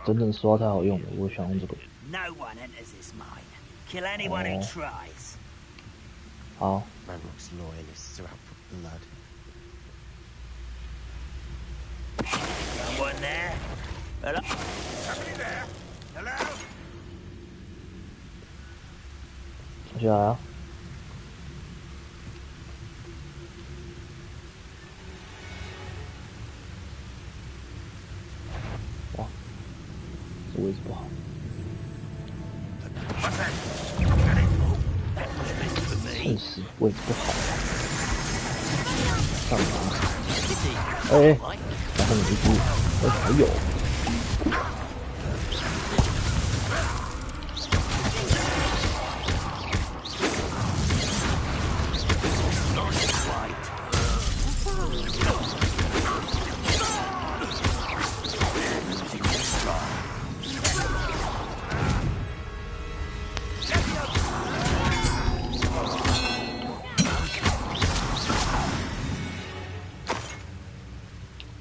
真正刷太好用了，我想用这个。 No one enters this mine. Kill anyone who tries. 好。 Ranrock's loyalists are out for blood. Someone there? Hello? Somebody there? Hello? 下来啊！哇，这位置不好。确实位置不好。干嘛？哎，然后你一步，还有。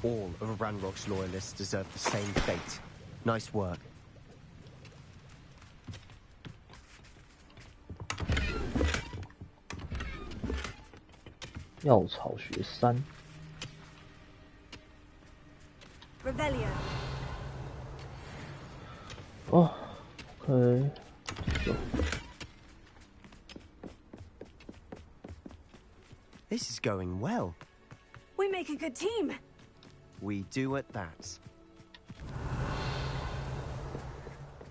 All of Ranrock's loyalists deserve the same fate. Nice work. Revelio. Oh, okay. This is going well. We make a good team. We do at that.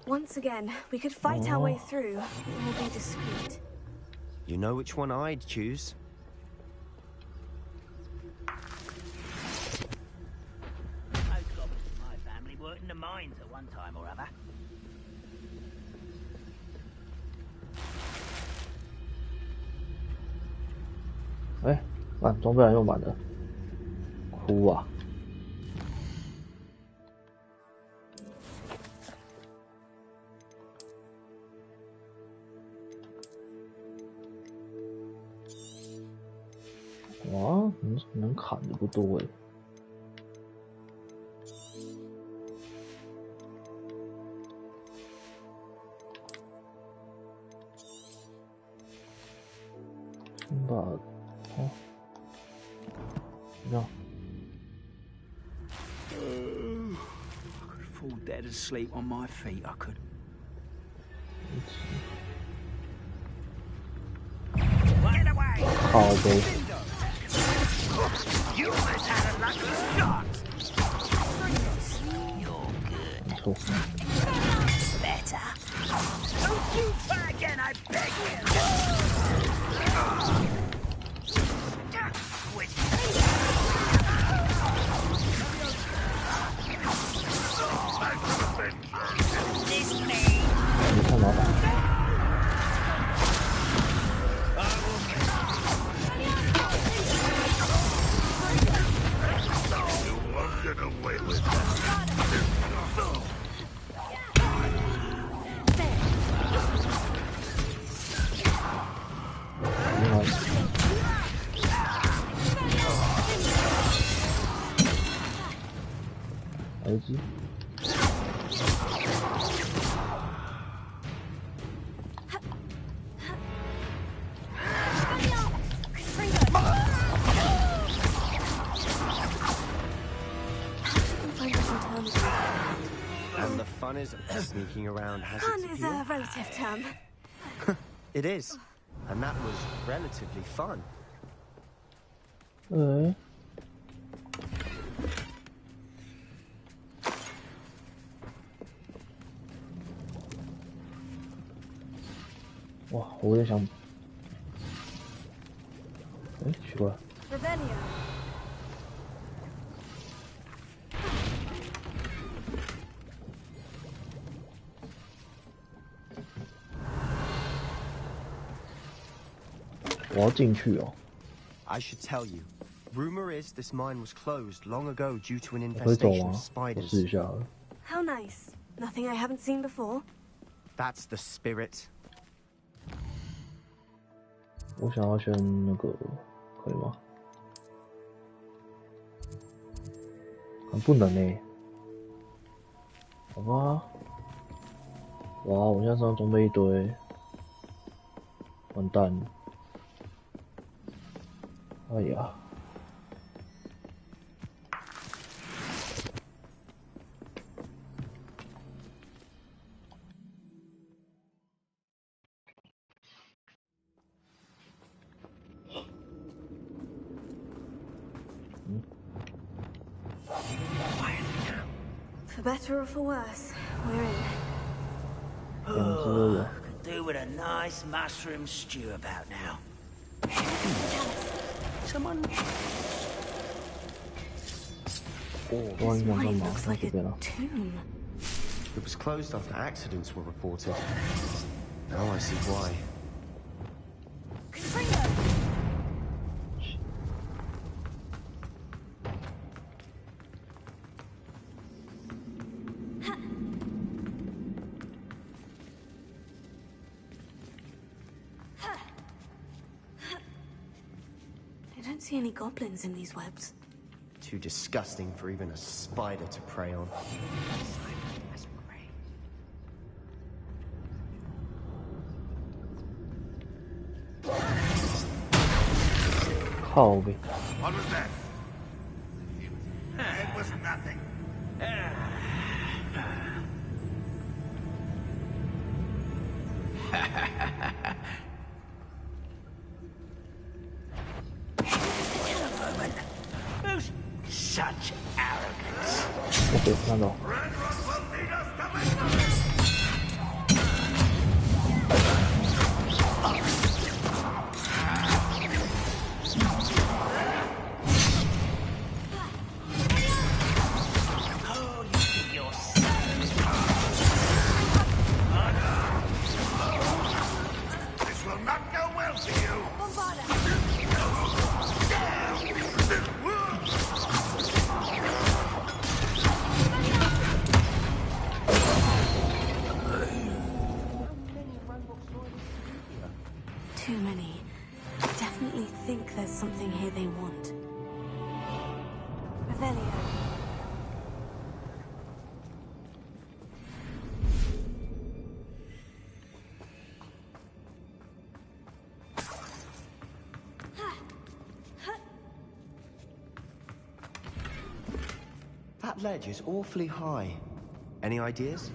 Once again, we could fight our way through, or be discreet. You know which one I'd choose. Most goblins in my family worked in the mines at one time or other. Eh, 装备还用满的，哭啊！ 哇，能砍的不多哎。先把，这样。 I could fall dead asleep on my feet. I could. Get away! 好的。 You must have a lucky shot. You're good. Better. Don't you try again, I beg you. 儿子。And the fun is sneaking around has Fun its is appeal. a relative term. It is, and that was relatively fun. 哇，我也想，奇怪， Revelio. 我要进去哦。 I should tell you. Rumor is this mine was closed long ago due to an 可以走 infestation 吗？ of 我 spiders. 试一下了。 How nice. Nothing I haven't seen before. That's the spirit. 我想要先那个，可以吗？不能欸。好吧。哇，我现在身上装备一堆，完蛋了。哎呀。 For better or for worse, we're in. Oh, could do with a nice mushroom stew about now. Someone. This mine looks like a tomb. It was closed after accidents were reported. Now I see why. I don't see any goblins in these webs. Too disgusting for even a spider to prey on. What was that? It was nothing. Who's such arrogance? 我可以看到。 Too many. I definitely think there's something here they want. Revelio. That ledge is awfully high. Any ideas?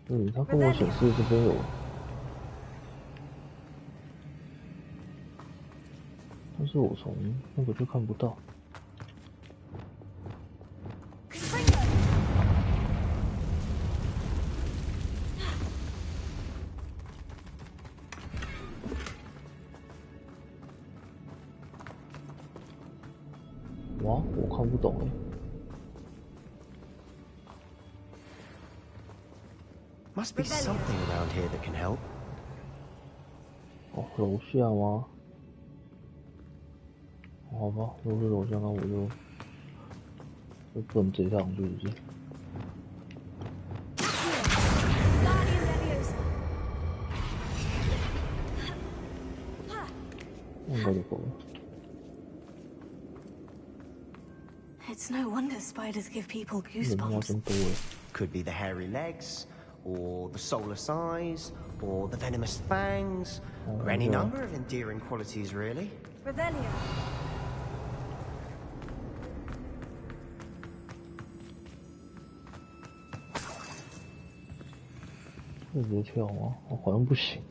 嗯，它跟我显示这边有，但是我从那个就看不到。哇，我看不懂哎。Must be something around here that can help. 哦，楼下吗？好吧，如果是楼下，那我就不能直接上去，是不是？应该就够了。It's no wonder spiders give people goosebumps. Could be the hairy legs, or the soulless eyes, or the venomous fangs, or any number of endearing qualities, really. Revelio. 会直接跳吗？好像不行。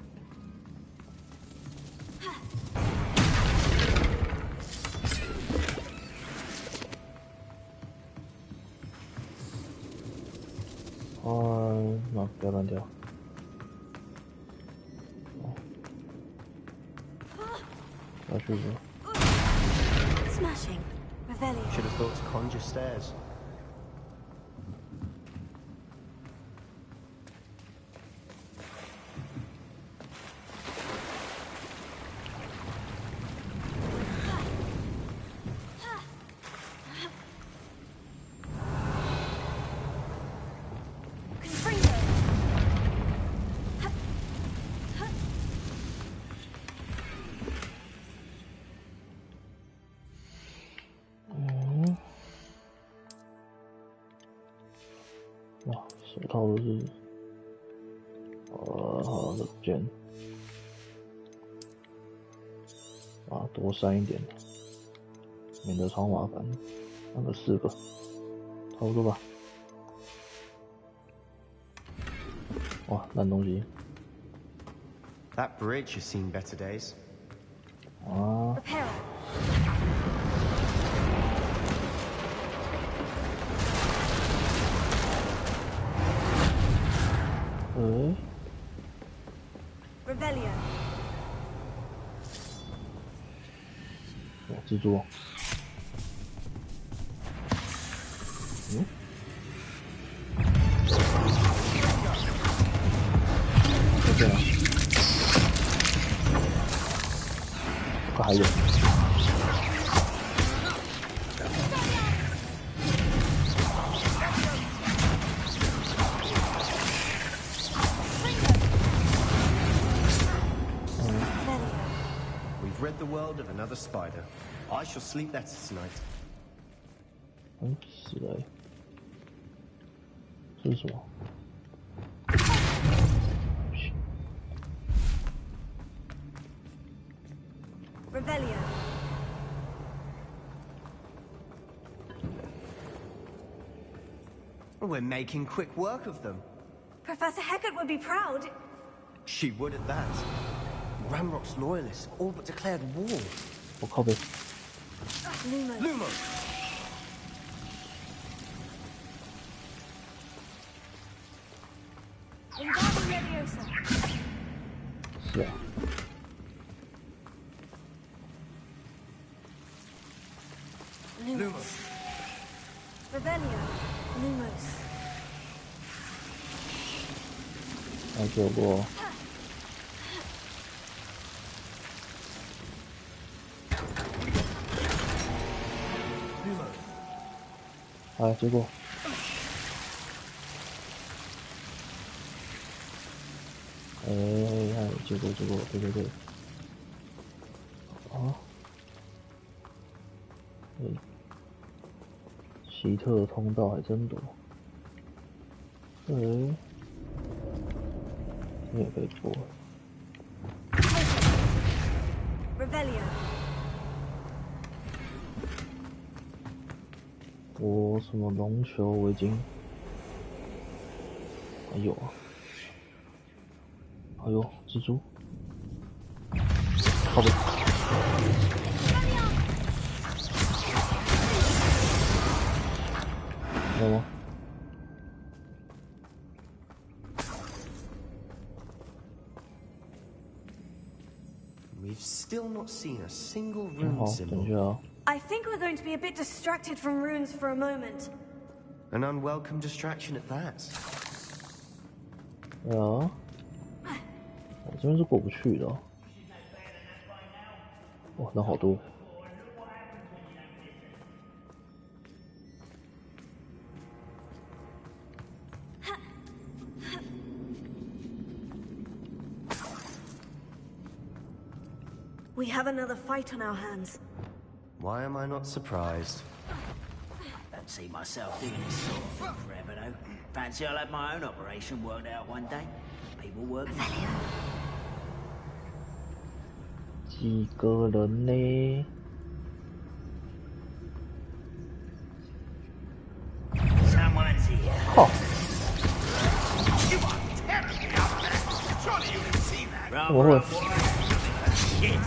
那不要乱跳。要试试。Smashing. Revelio. Should have thought to conjure stairs.手套都是，好的卷，多删一点，免得超麻烦。那个4个，差不多吧。哇，烂东西。That bridge has seen better days. 啊。Revelio. 哇，蜘蛛。这样。还有。Rid the world of another spider. I shall sleep better tonight. 是哎，这是什么？ Revelio. We're making quick work of them. Professor Hecat would be proud. She would at that. Ramrock's loyalists all but declared war. 我靠背。Lumos. Lumos. Wingardium Leviosa. 是啊。Lumos. Revelio. Lumos. 还做过。 结果，结果，对，奇特的通道还真多，这也可以过。Revelio. 我什么龙球围巾？还有啊，还有蜘蛛，靠背。有吗？ We've still not seen a single rune symbol. 等一下。 I think we're going to be a bit distracted from runes for a moment. An unwelcome distraction at that. 对啊，我这边是过不去的、哦。哇，人好多。We have another fight on our hands. Why am I not surprised? Don't see myself doing this sort of thing forever, though. Fancy I'll have my own operation worked out one day. People work. 几个人呢？ Someone's here. 靠！ You are terribly up there. Surely you can see that. 怎么会？ Shit.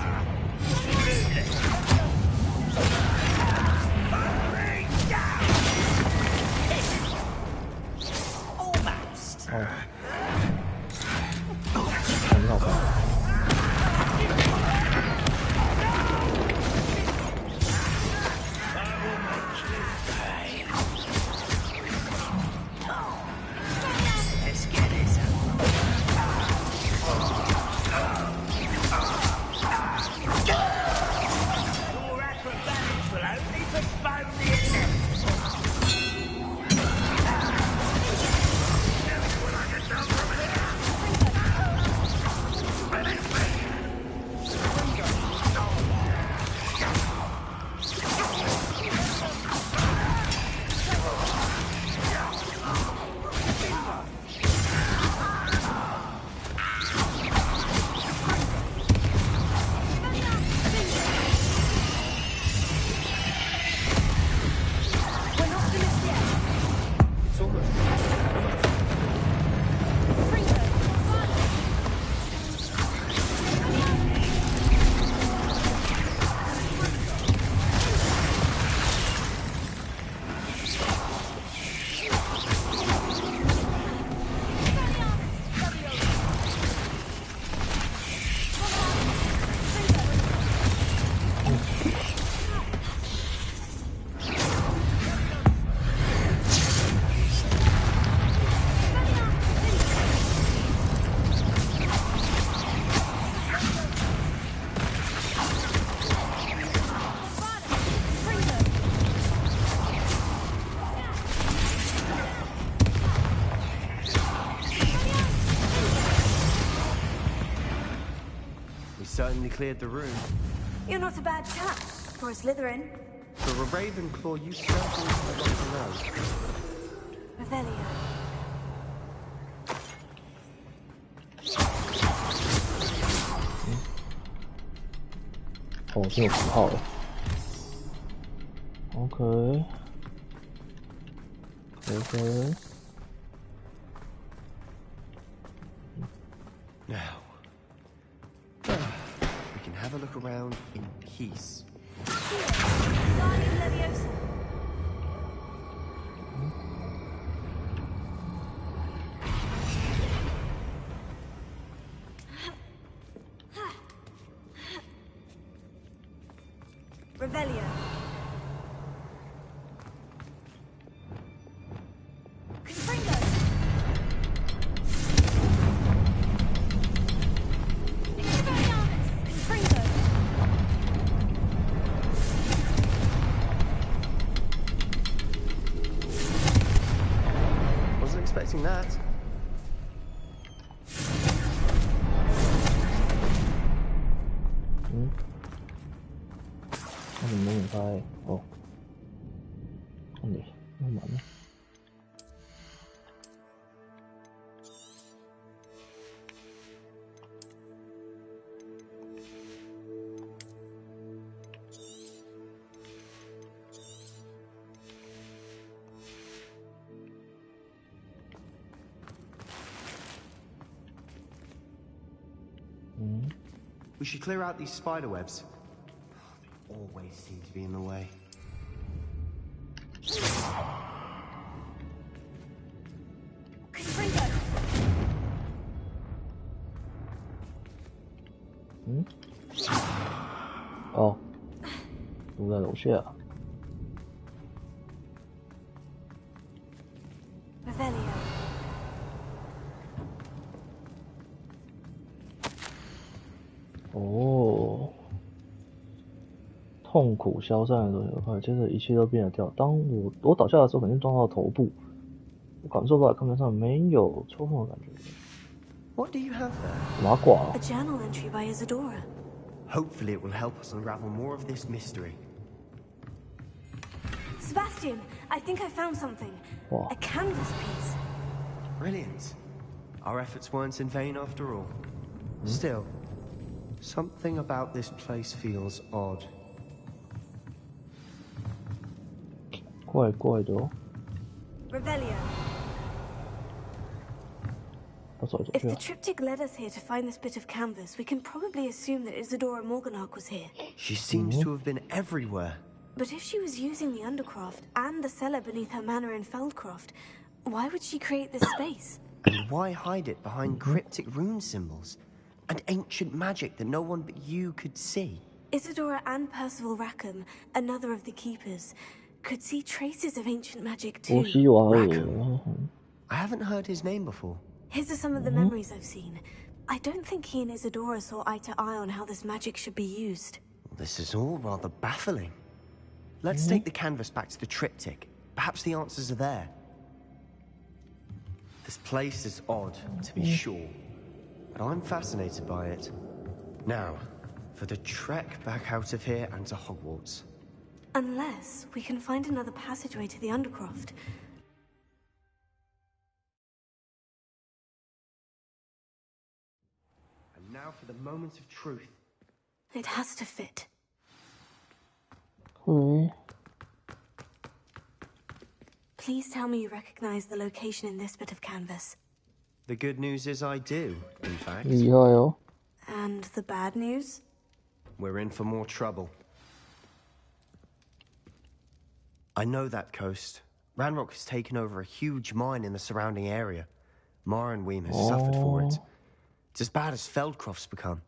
Almost. 哦，很好看。 Certainly cleared the room. You're not a bad chap for a Slytherin. For a Ravenclaw, you certainly have a lot to know. Revelio. 哦，这有符号了。OK。OK。 Now, we can have a look around in peace. Revelio. Wasn't expecting that. 응? 아니 너무 가해. 아니 너무 많아. We should clear out these spider webs. They always seem to be in the way. 응? 누가 로시야? Revelio. 痛苦消散的多快，接着一切都变得掉。当我倒下的时候，肯定撞到头部，我感受到看面上没有抽痛的感觉。What do you have there? 麻挂啊 A journal entry by Isadora. Hopefully it will help us unravel more of this mystery. Sebastian, I think I found something. Wow. A canvas piece. Brilliant. Our efforts weren't in vain after all. Still, something about this place feels odd. 怪怪的哦。 Revelio. 要走来走 If 去 the 啊。 triptych led us here to find this bit of canvas, we can probably assume that Isadora Morganach was here. She seems to have been everywhere. But if she was using the Undercroft and the cellar beneath her manor in Feldcroft, why would she create this space? And why hide it behind cryptic rune symbols? And ancient magic that no one but you could see? Isadora and Percival Rackham, another of the keepers, could see traces of ancient magic 波 too. 西瓦尔。 I haven't heard his name before. His are some of the memories I've seen. I don't think he and Isadora saw eye to eye on how this magic should be used. This is all rather baffling. Let's take the canvas back to the triptych. Perhaps the answers are there. This place is odd, to be sure, but I'm fascinated by it. Now, for the trek back out of here and to Hogwarts. Unless we can find another passageway to the Undercroft. And now for the moment of truth. It has to fit. 对。 Please tell me you recognize the location in this bit of canvas. The good news is I do, in fact. 厉害哦。 And the bad news? We're in for more trouble. I know that coast. Ranrock has taken over a huge mine in the surrounding area. Marenweem has suffered for it. It's as bad as Feldcroft's become.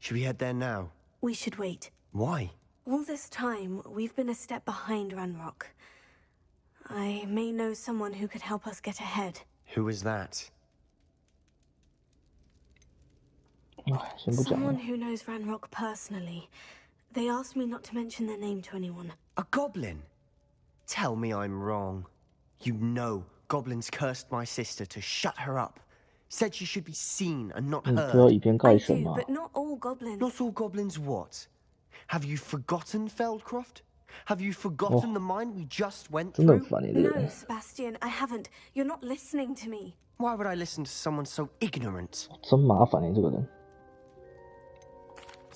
Should we head there now? We should wait. Why? All this time, we've been a step behind Ranrock. I may know someone who could help us get ahead. Who is that? 先不讲了 Someone who knows Ranrock personally. They asked me not to mention their name to anyone. A goblin? Tell me I'm wrong. You know goblins cursed my sister to shut her up. Said she should be seen and not 你不要 heard. 以偏概 I 全 do, 嘛。 but not all goblins. Not all goblins what? Have you forgotten Feldcroft? Have you forgotten the mine we just went 真的很 through? 烦你这个 No, 人。 Sebastian, I haven't. You're not listening to me. Why would I listen to someone so ignorant? 真麻烦你这个人。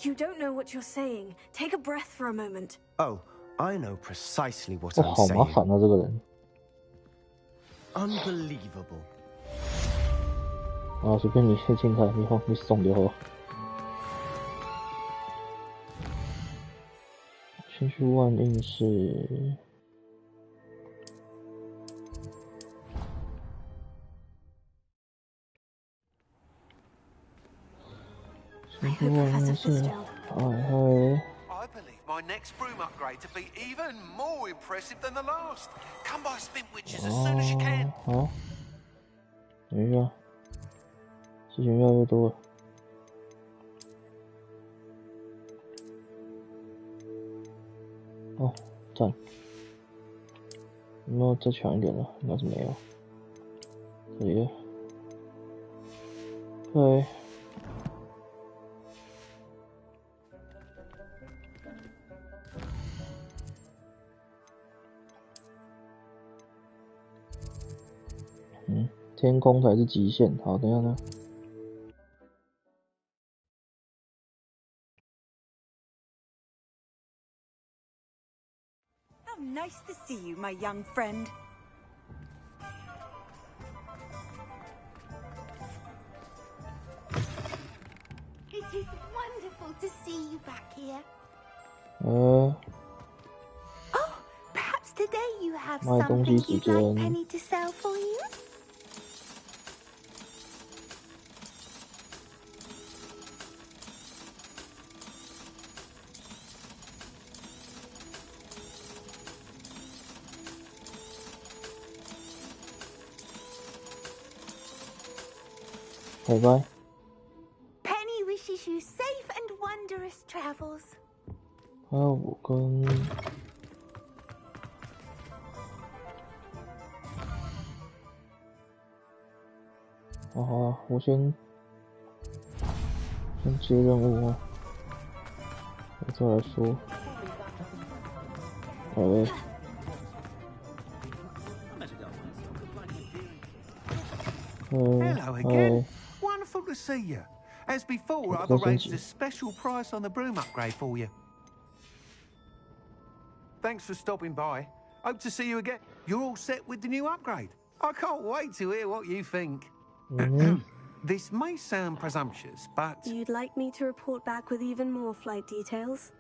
You don't know what you're saying. Take a breath for a moment. Oh, I know precisely what 哇， I'm 好麻 saying. 烦啊这个人。 Unbelievable. 啊，随便你进开，你送就好。先去万应室。先去万应室。嗨嗨。 I believe my next broom upgrade to be even more impressive than the last. Come by Spintwitches as soon as you can. 好。等一下，事情越来越多了。哦，赞。有没有再强一点的？应该是没有。可以了。对。天空才是极限。好，等一下呢。 How nice to see you, my young friend. It is wonderful to see you back here. Oh, perhaps today you have 卖东西 something 时 you'd 间。 like Penny to sell for you? Bye. Penny wishes you safe and wondrous travels. 还有我跟好，我先接任务啊，我再来说。Hello again. Wonderful to see you. As before, I've arranged a special price on the broom upgrade for you. Thanks for stopping by. Hope to see you again. You're all set with the new upgrade. I can't wait to hear what you think. This may sound presumptuous, but... You'd like me to report back with even more flight details?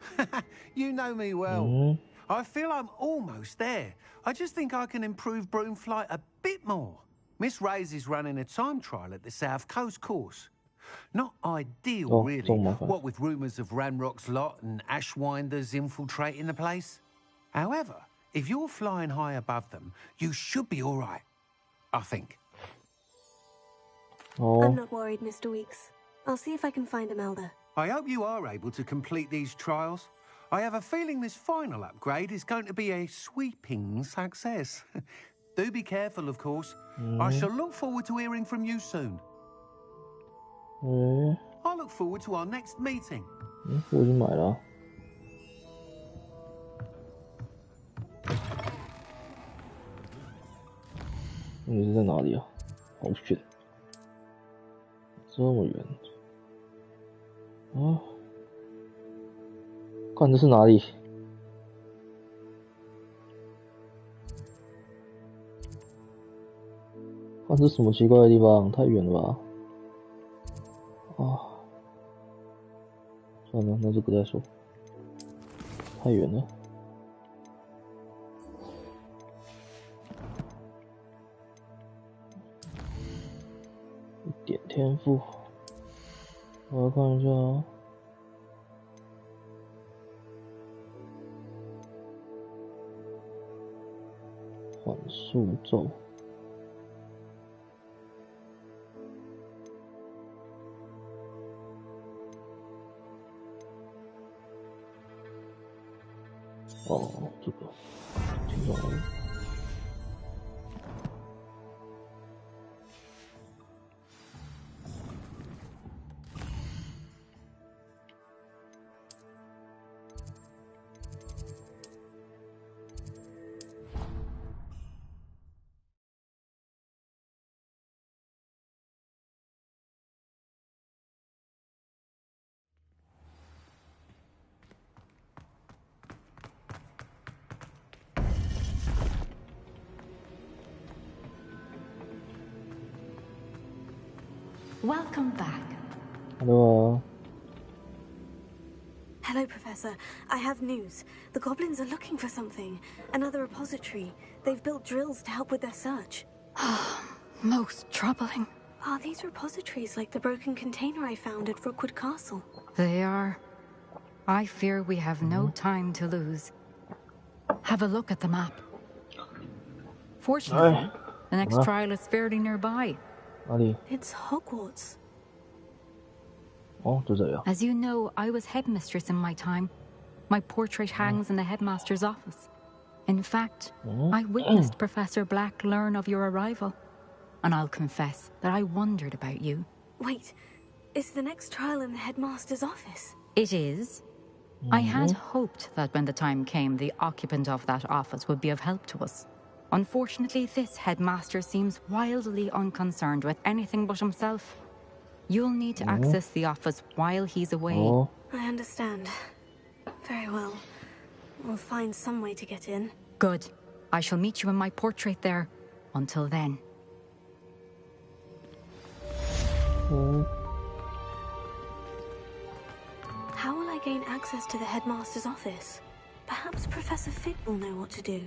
You know me well. I feel I'm almost there. I just think I can improve broom flight a bit more. Miss Reyes is running a time trial at the South Coast course. Not ideal, really, what with rumours of Ranrock's lot and Ashwinders infiltrating the place. However, if you're flying high above them, you should be all right, I think. I'm not worried, Mr. Weeks. I'll see if I can find Imelda. I hope you are able to complete these trials. I have a feeling this final upgrade is going to be a sweeping success. Do be careful, of course. I shall look forward to hearing from you soon. I look forward to our next meeting. 我已经买了。你是在哪里啊？好远，这么远啊！看这是哪里？看这什么奇怪的地方？太远了吧！算了，那就不再说，太远了。一点天赋，我来看一下啊。缓速咒。这个挺好的。Welcome back. Hello. Hello, Professor. I have news. The goblins are looking for something. Another repository. They've built drills to help with their search. Most troubling. Are these repositories like the broken container I found at Rookwood Castle? They are. I fear we have no time to lose. Have a look at the map. Fortunately, the next trial is fairly nearby. It's Hogwarts. As you know, I was headmistress in my time. My portrait hangs in the headmaster's office. In fact, I witnessed Professor Black learn of your arrival. And I'll confess that I wondered about you. Wait, is the next trial in the headmaster's office? It is. I had hoped that when the time came, the occupant of that office would be of help to us. Unfortunately, this headmaster seems wildly unconcerned with anything but himself. You'll need to access the office while he's away. I understand. Very well. We'll find some way to get in. Good. I shall meet you in my portrait there. Until then. How will I gain access to the headmaster's office? Perhaps Professor Fig will know what to do.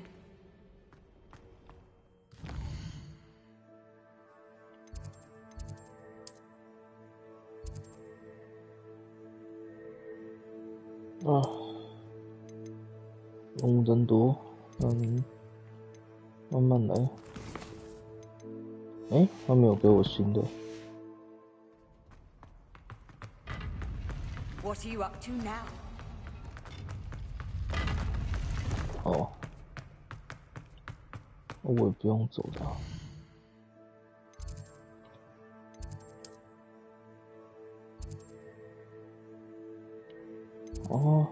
任务真多，慢慢来。他没有给我新的。What are you up to now? 哦，我也不用走的。哦。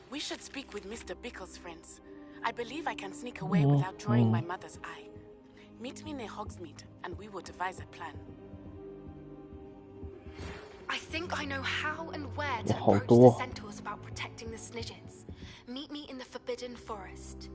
We should speak with Mr. Bickle's friends. I believe I can sneak away without drawing my mother's eye. Meet me near Hogsmeade, and we will devise a plan. I think I know how and where to approach the centaurs about protecting the Snidgets. Meet me in the Forbidden Forest.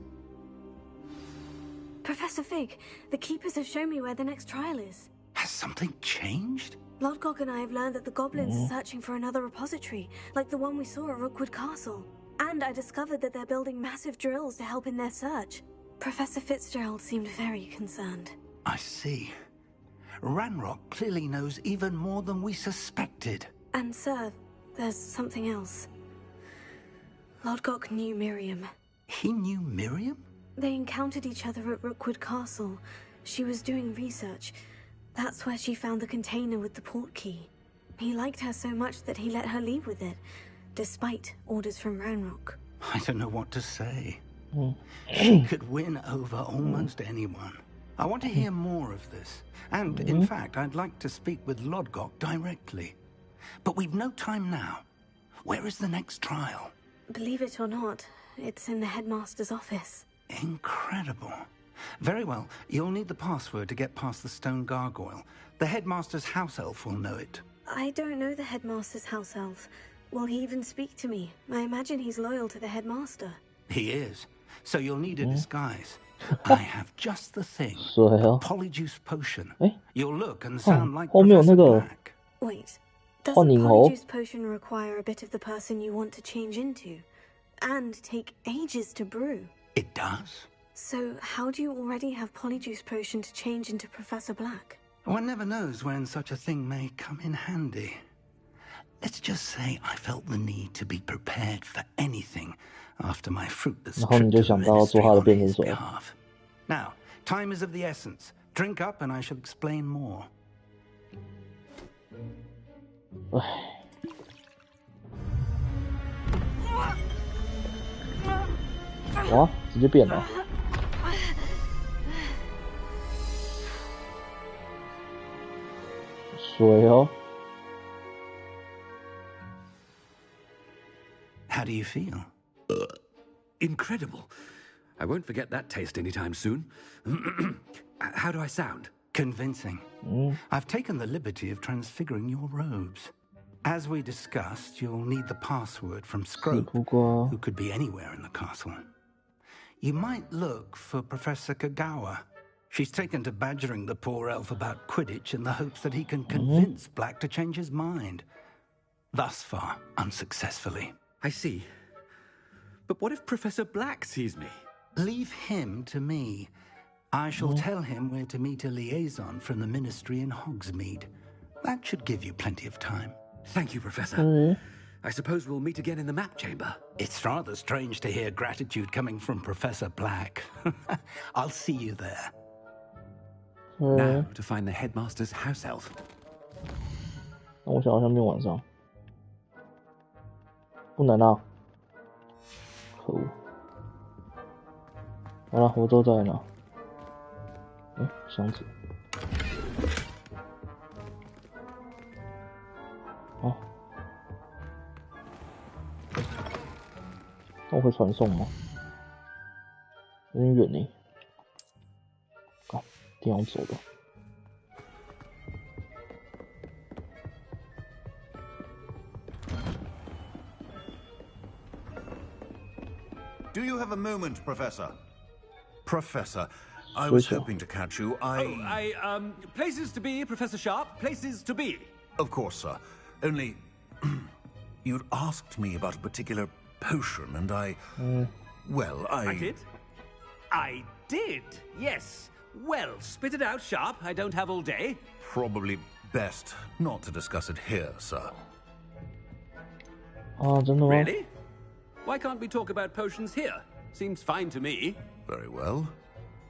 Professor Fig, the Keepers have shown me where the next trial is. Has something changed? Lodgok and I have learned that the goblins are searching for another repository, like the one we saw at Rookwood Castle. And I discovered that they're building massive drills to help in their search. Professor Fitzgerald seemed very concerned. I see. Ranrock clearly knows even more than we suspected. And sir, there's something else. Lodgok knew Miriam. He knew Miriam? They encountered each other at Rookwood Castle. She was doing research. That's where she found the container with the port key. He liked her so much that he let her leave with it, despite orders from Ranrock. I don't know what to say. She could win over almost anyone. I want to hear more of this. And, in fact, I'd like to speak with Lodgok directly. But we've no time now. Where is the next trial? Believe it or not, it's in the headmaster's office. Incredible. Very well. You'll need the password to get past the stone gargoyle. The headmaster's house elf will know it. I don't know the headmaster's house elf. Will he even speak to me? I imagine he's loyal to the headmaster. He is. So you'll need a disguise. I have just the thing. A polyjuice potion. You'll look and sound like Professor Black. Wait. Does a polyjuice potion require a bit of the person you want to change into? And take ages to brew? It does. So how do you already have polyjuice potion to change into Professor Black? One never knows when such a thing may come in handy. Let's just say I felt the need to be prepared for anything after my fruitless trip to the ministry on his behalf. Now, time is of the essence. Drink up and I shall explain more. 哇，直接变了。水哦。How do you feel? Incredible. I won't forget that taste anytime soon. How do I sound? Convincing. I've taken the liberty of transfiguring your robes. As we discussed, you'll need the password from Scrope, who could be anywhere in the castle. You might look for Professor Kagawa. She's taken to badgering the poor elf about Quidditch in the hopes that he can convince Black to change his mind. Thus far, unsuccessfully. I see. But what if Professor Black sees me? Leave him to me. I shall tell him where to meet a liaison from the Ministry in Hogsmeade. That should give you plenty of time. Thank you, Professor. I suppose we'll meet again in the map chamber. It's rather strange to hear gratitude coming from Professor Black. I'll see you there. Now to find the headmaster's house elf. 那我想好像变晚上，不能啊！可恶！好了，活咒在哪？箱子。好。那我会传送吗？有点远呢。啊，一定要走的。Do you have a moment, Professor? Professor, I was hoping to catch you. Places to be, Professor Sharp. Places to be. Of course, sir. Only, you'd asked me about a particular potion, and Well, I did? I did, yes. Well, spit it out, Sharp. I don't have all day. Probably best not to discuss it here, sir. Really? Why can't we talk about potions here? Seems fine to me. Very well.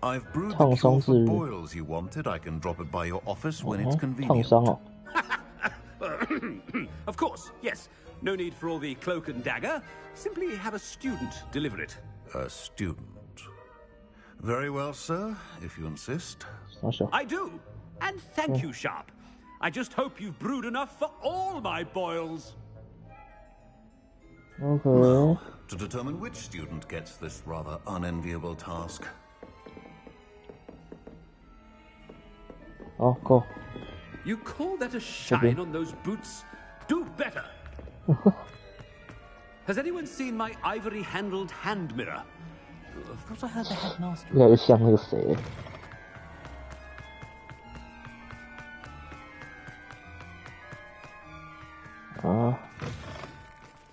I've brewed the cure for boils you wanted. I can drop it by your office when it's convenient. Of course, yes. No need for all the cloak and dagger. Simply have a student deliver it. A student. Very well, sir, if you insist. I do. And thank you, Sharp. I just hope you've brewed enough for all my boils. Okay. Well, to determine which student gets this rather unenviable task. Oh, go. You call that a shine on those boots? Do better. Has anyone seen my ivory-handled hand mirror? I thought I heard the headmaster. 越来越像那个谁。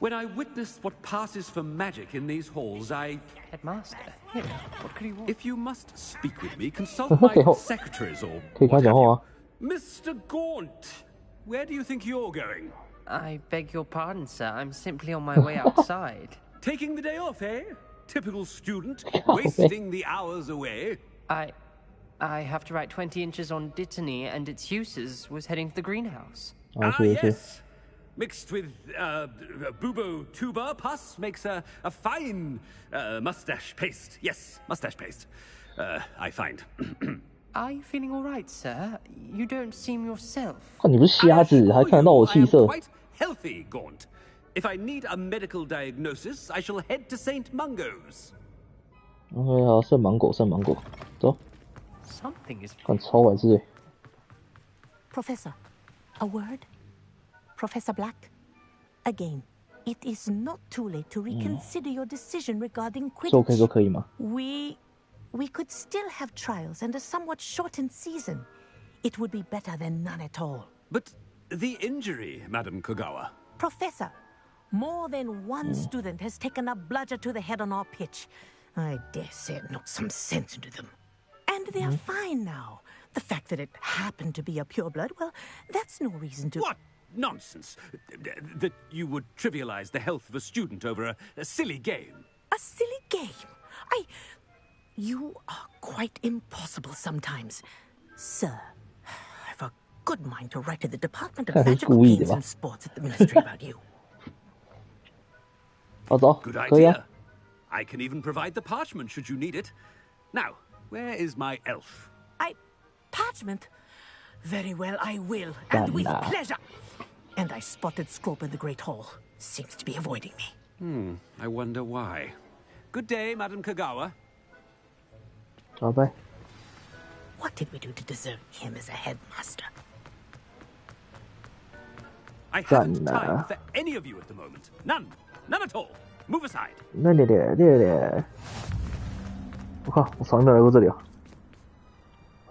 When I witness what passes for magic in these halls, I... Headmaster? Here, what could he want? If you must speak with me, consult my secretaries or what have you. Mr. Gaunt, where do you think you're going? I beg your pardon, sir. I'm simply on my way outside. Taking the day off, eh? Typical student, wasting the hours away. I have to write 20 inches on Dittany and its uses. Was heading to the greenhouse. Yes. Mixed with bubo tuber pus makes a fine mustache paste. Yes, mustache paste. I find. Are you feeling all right, sir? You don't seem yourself. 你不是瞎子，还看得到我气色。 Quite healthy, Gaunt. If I need a medical diagnosis, I shall head to St. Mungo's. OK， 好，剩芒果，走。 Something is. 看超白痴。 Professor, a word? Professor Black? Again, it is not too late to reconsider your decision regarding Quidditch. 都可以吗？ We could still have trials and a somewhat shortened season. It would be better than none at all. But the injury, Madam Kogawa. Professor, more than one student has taken a bludger to the head on our pitch. I dare say it knocked some sense into them. And they're fine now. The fact that it happened to be a pureblood, well, that's no reason to... What nonsense! That you would trivialize the health of a student over a silly game. A silly game? You are quite impossible sometimes. Sir, I've a good mind to write to the Department of Magical Games and Sports at the Ministry about you. Good idea. I can even provide the parchment should you need it. Now, where is my elf? Parchment? Very well, I will, and with pleasure. And I spotted Scrope in the Great Hall. Seems to be avoiding me. I wonder why. Good day, Madam Kogawa. Bye. What did we do to deserve him as a headmaster? I haven't time for any of you at the moment. None at all. Move aside. 对。我靠，我从来没有来过这里啊！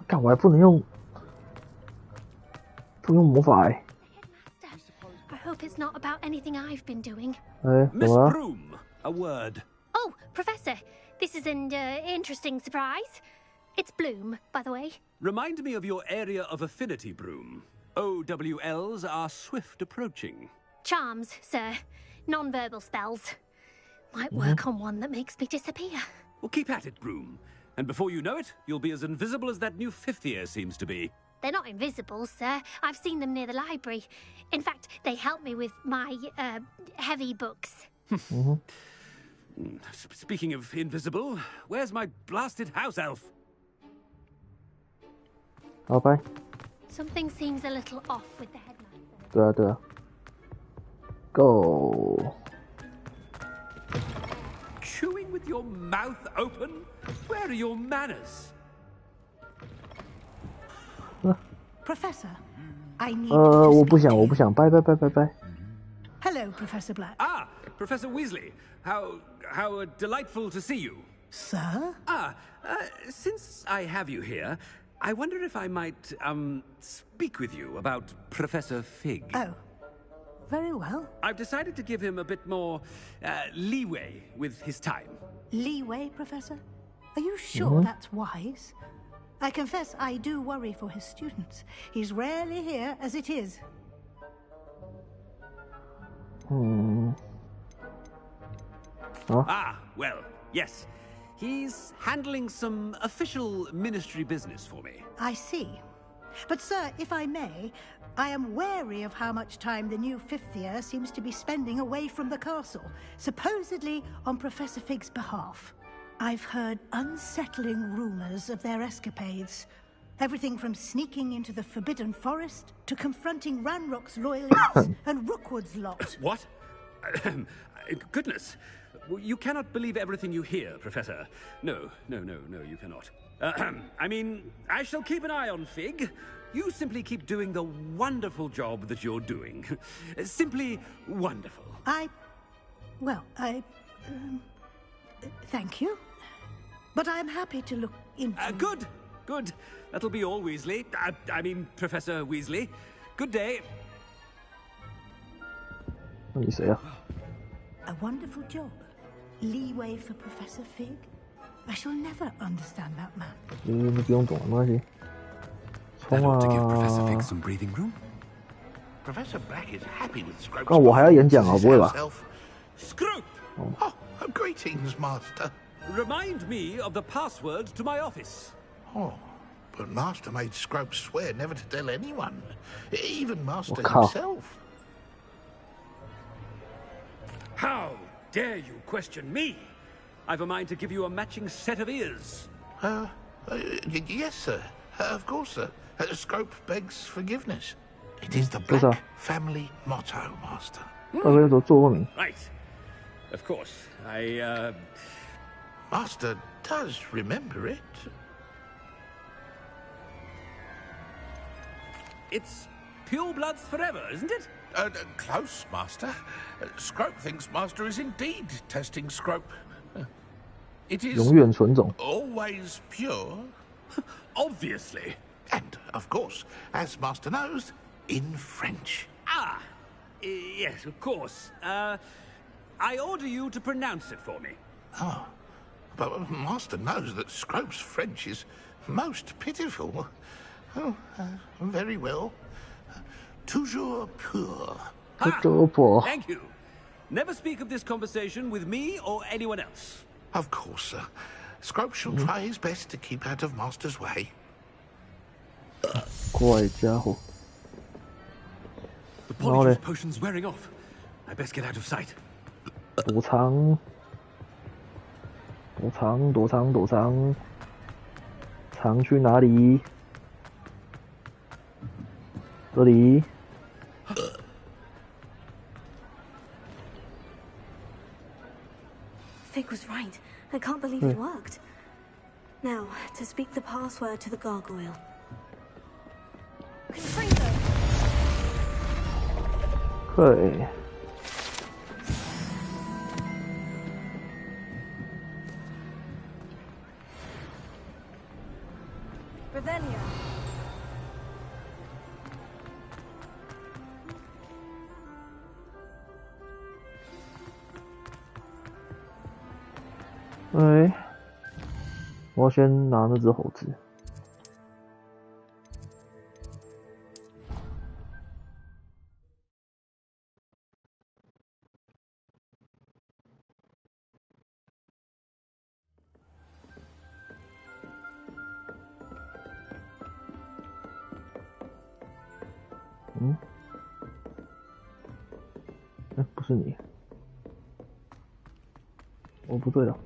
干，我还不能用魔法哎。 I hope it's not about anything I've been doing. Miss Broom, a word. Oh, Professor, this is an interesting surprise. It's Bloom, by the way. Remind me of your area of affinity, Broom. OWLs are swift approaching. Charms, sir. Non-verbal spells. Might work on one that makes me disappear. Well, keep at it, Broom. And before you know it, you'll be as invisible as that new fifth year seems to be. They're not invisible, sir. I've seen them near the library. In fact, they help me with my, heavy books. Speaking of invisible, where's my blasted house elf? Bye. Something seems a little off with the headmaster. 对啊。Go. Chewing with your mouth open? Where are your manners? Professor, I need 我不想，拜。 Hello, Professor Black. Ah, Professor Weasley. How delightful to see you. Sir? Since I have you here, I wonder if I might, speak with you about Professor Fig. Oh. very well. I've decided to give him a bit more leeway with his time. Leeway, Professor? Are you sure that's wise? I confess I do worry for his students. He's rarely here as it is. Ah, well, yes. He's handling some official ministry business for me. I see. But, sir, if I may, I am wary of how much time the new fifth year seems to be spending away from the castle, supposedly on Professor Fig's behalf. I've heard unsettling rumors of their escapades. Everything from sneaking into the Forbidden Forest to confronting Ranrock's loyalists and Rookwood's lot. What? Goodness. You cannot believe everything you hear, Professor. No, you cannot. I mean, I shall keep an eye on Fig. You simply keep doing the wonderful job that you're doing. Simply wonderful. Thank you. But I'm happy to look into... Good. That'll be all, Weasley. I mean, Professor Weasley. Good day. What do you say? A wonderful job. Leeway for Professor Fig. I shall never understand that man. 你不用懂，没关系。 That ought to give Professor Fig some breathing room. Professor Black is happy with Scrope. 那我还要演讲啊，不会吧？ Scrope! Oh, greetings, Master. Remind me of the password to my office. Oh, but Master made Scrope swear never to tell anyone, even Master Oh, himself. How dare you question me? I've a mind to give you a matching set of ears. Yes, sir. Of course, sir. Scrope begs forgiveness. It is the Black family motto, Master. Right. Of course. Master does remember it. It's pure bloods forever, isn't it? Close, Master. Scrope thinks Master is indeed testing Scrope. It is always pure. Obviously. And, of course, as Master knows, in French. Yes, of course. I order you to pronounce it for me. Oh, but Master knows that Scrope's French is most pitiful. Oh, very well. Toujours pur. Thank you. Never speak of this conversation with me or anyone else. Of course, sir. Scrope shall try his best to keep out of Master's way. 怪家伙。 The polyjuice potion's wearing off. I best get out of sight. 躲藏，藏去哪里？这里。 Fig was right. I can't believe it worked. Now, to speak the password to the gargoyle. Confringo! 对。 Revelio. Okay. 我要先拿那只猴子。不是你。哦，不对了。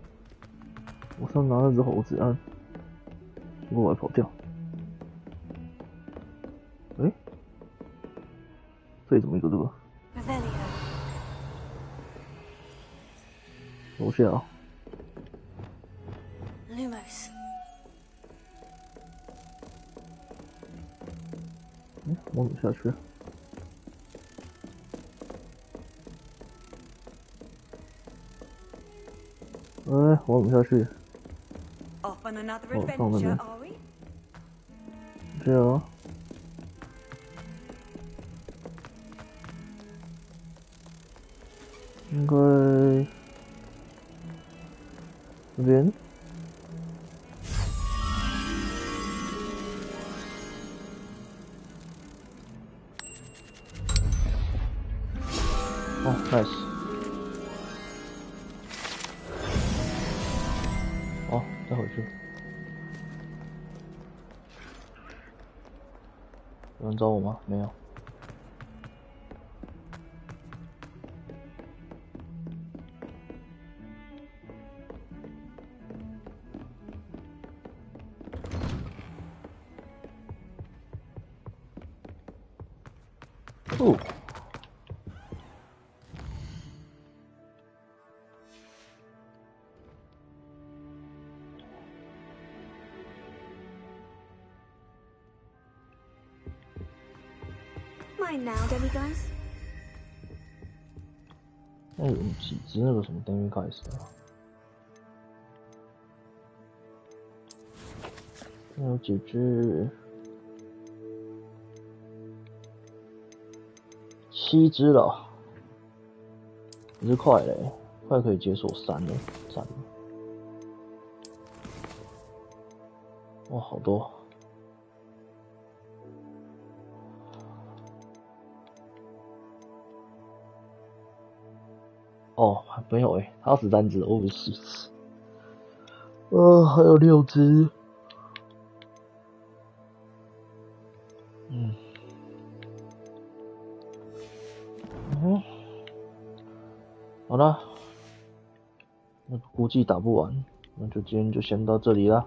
我上拿那只猴子啊，结果我还跑掉。哎，这里怎么一个这个？楼下啊。Lumos。我怎么下去？ 我怎么下去？ Off on another adventure, are we? 对啊。应该这边。哦 ，nice。好，再回去。有人找我吗？没有。哦。Mine now, demi-guys. 那有几只那个什么 demi-guys 啊？那有几只？7只了，只是快嘞，快可以解锁3了，赞了！哇，好多！哦，没有诶，他13只，我14只。还有6只。好了，那估计打不完，那就今天就先到这里啦。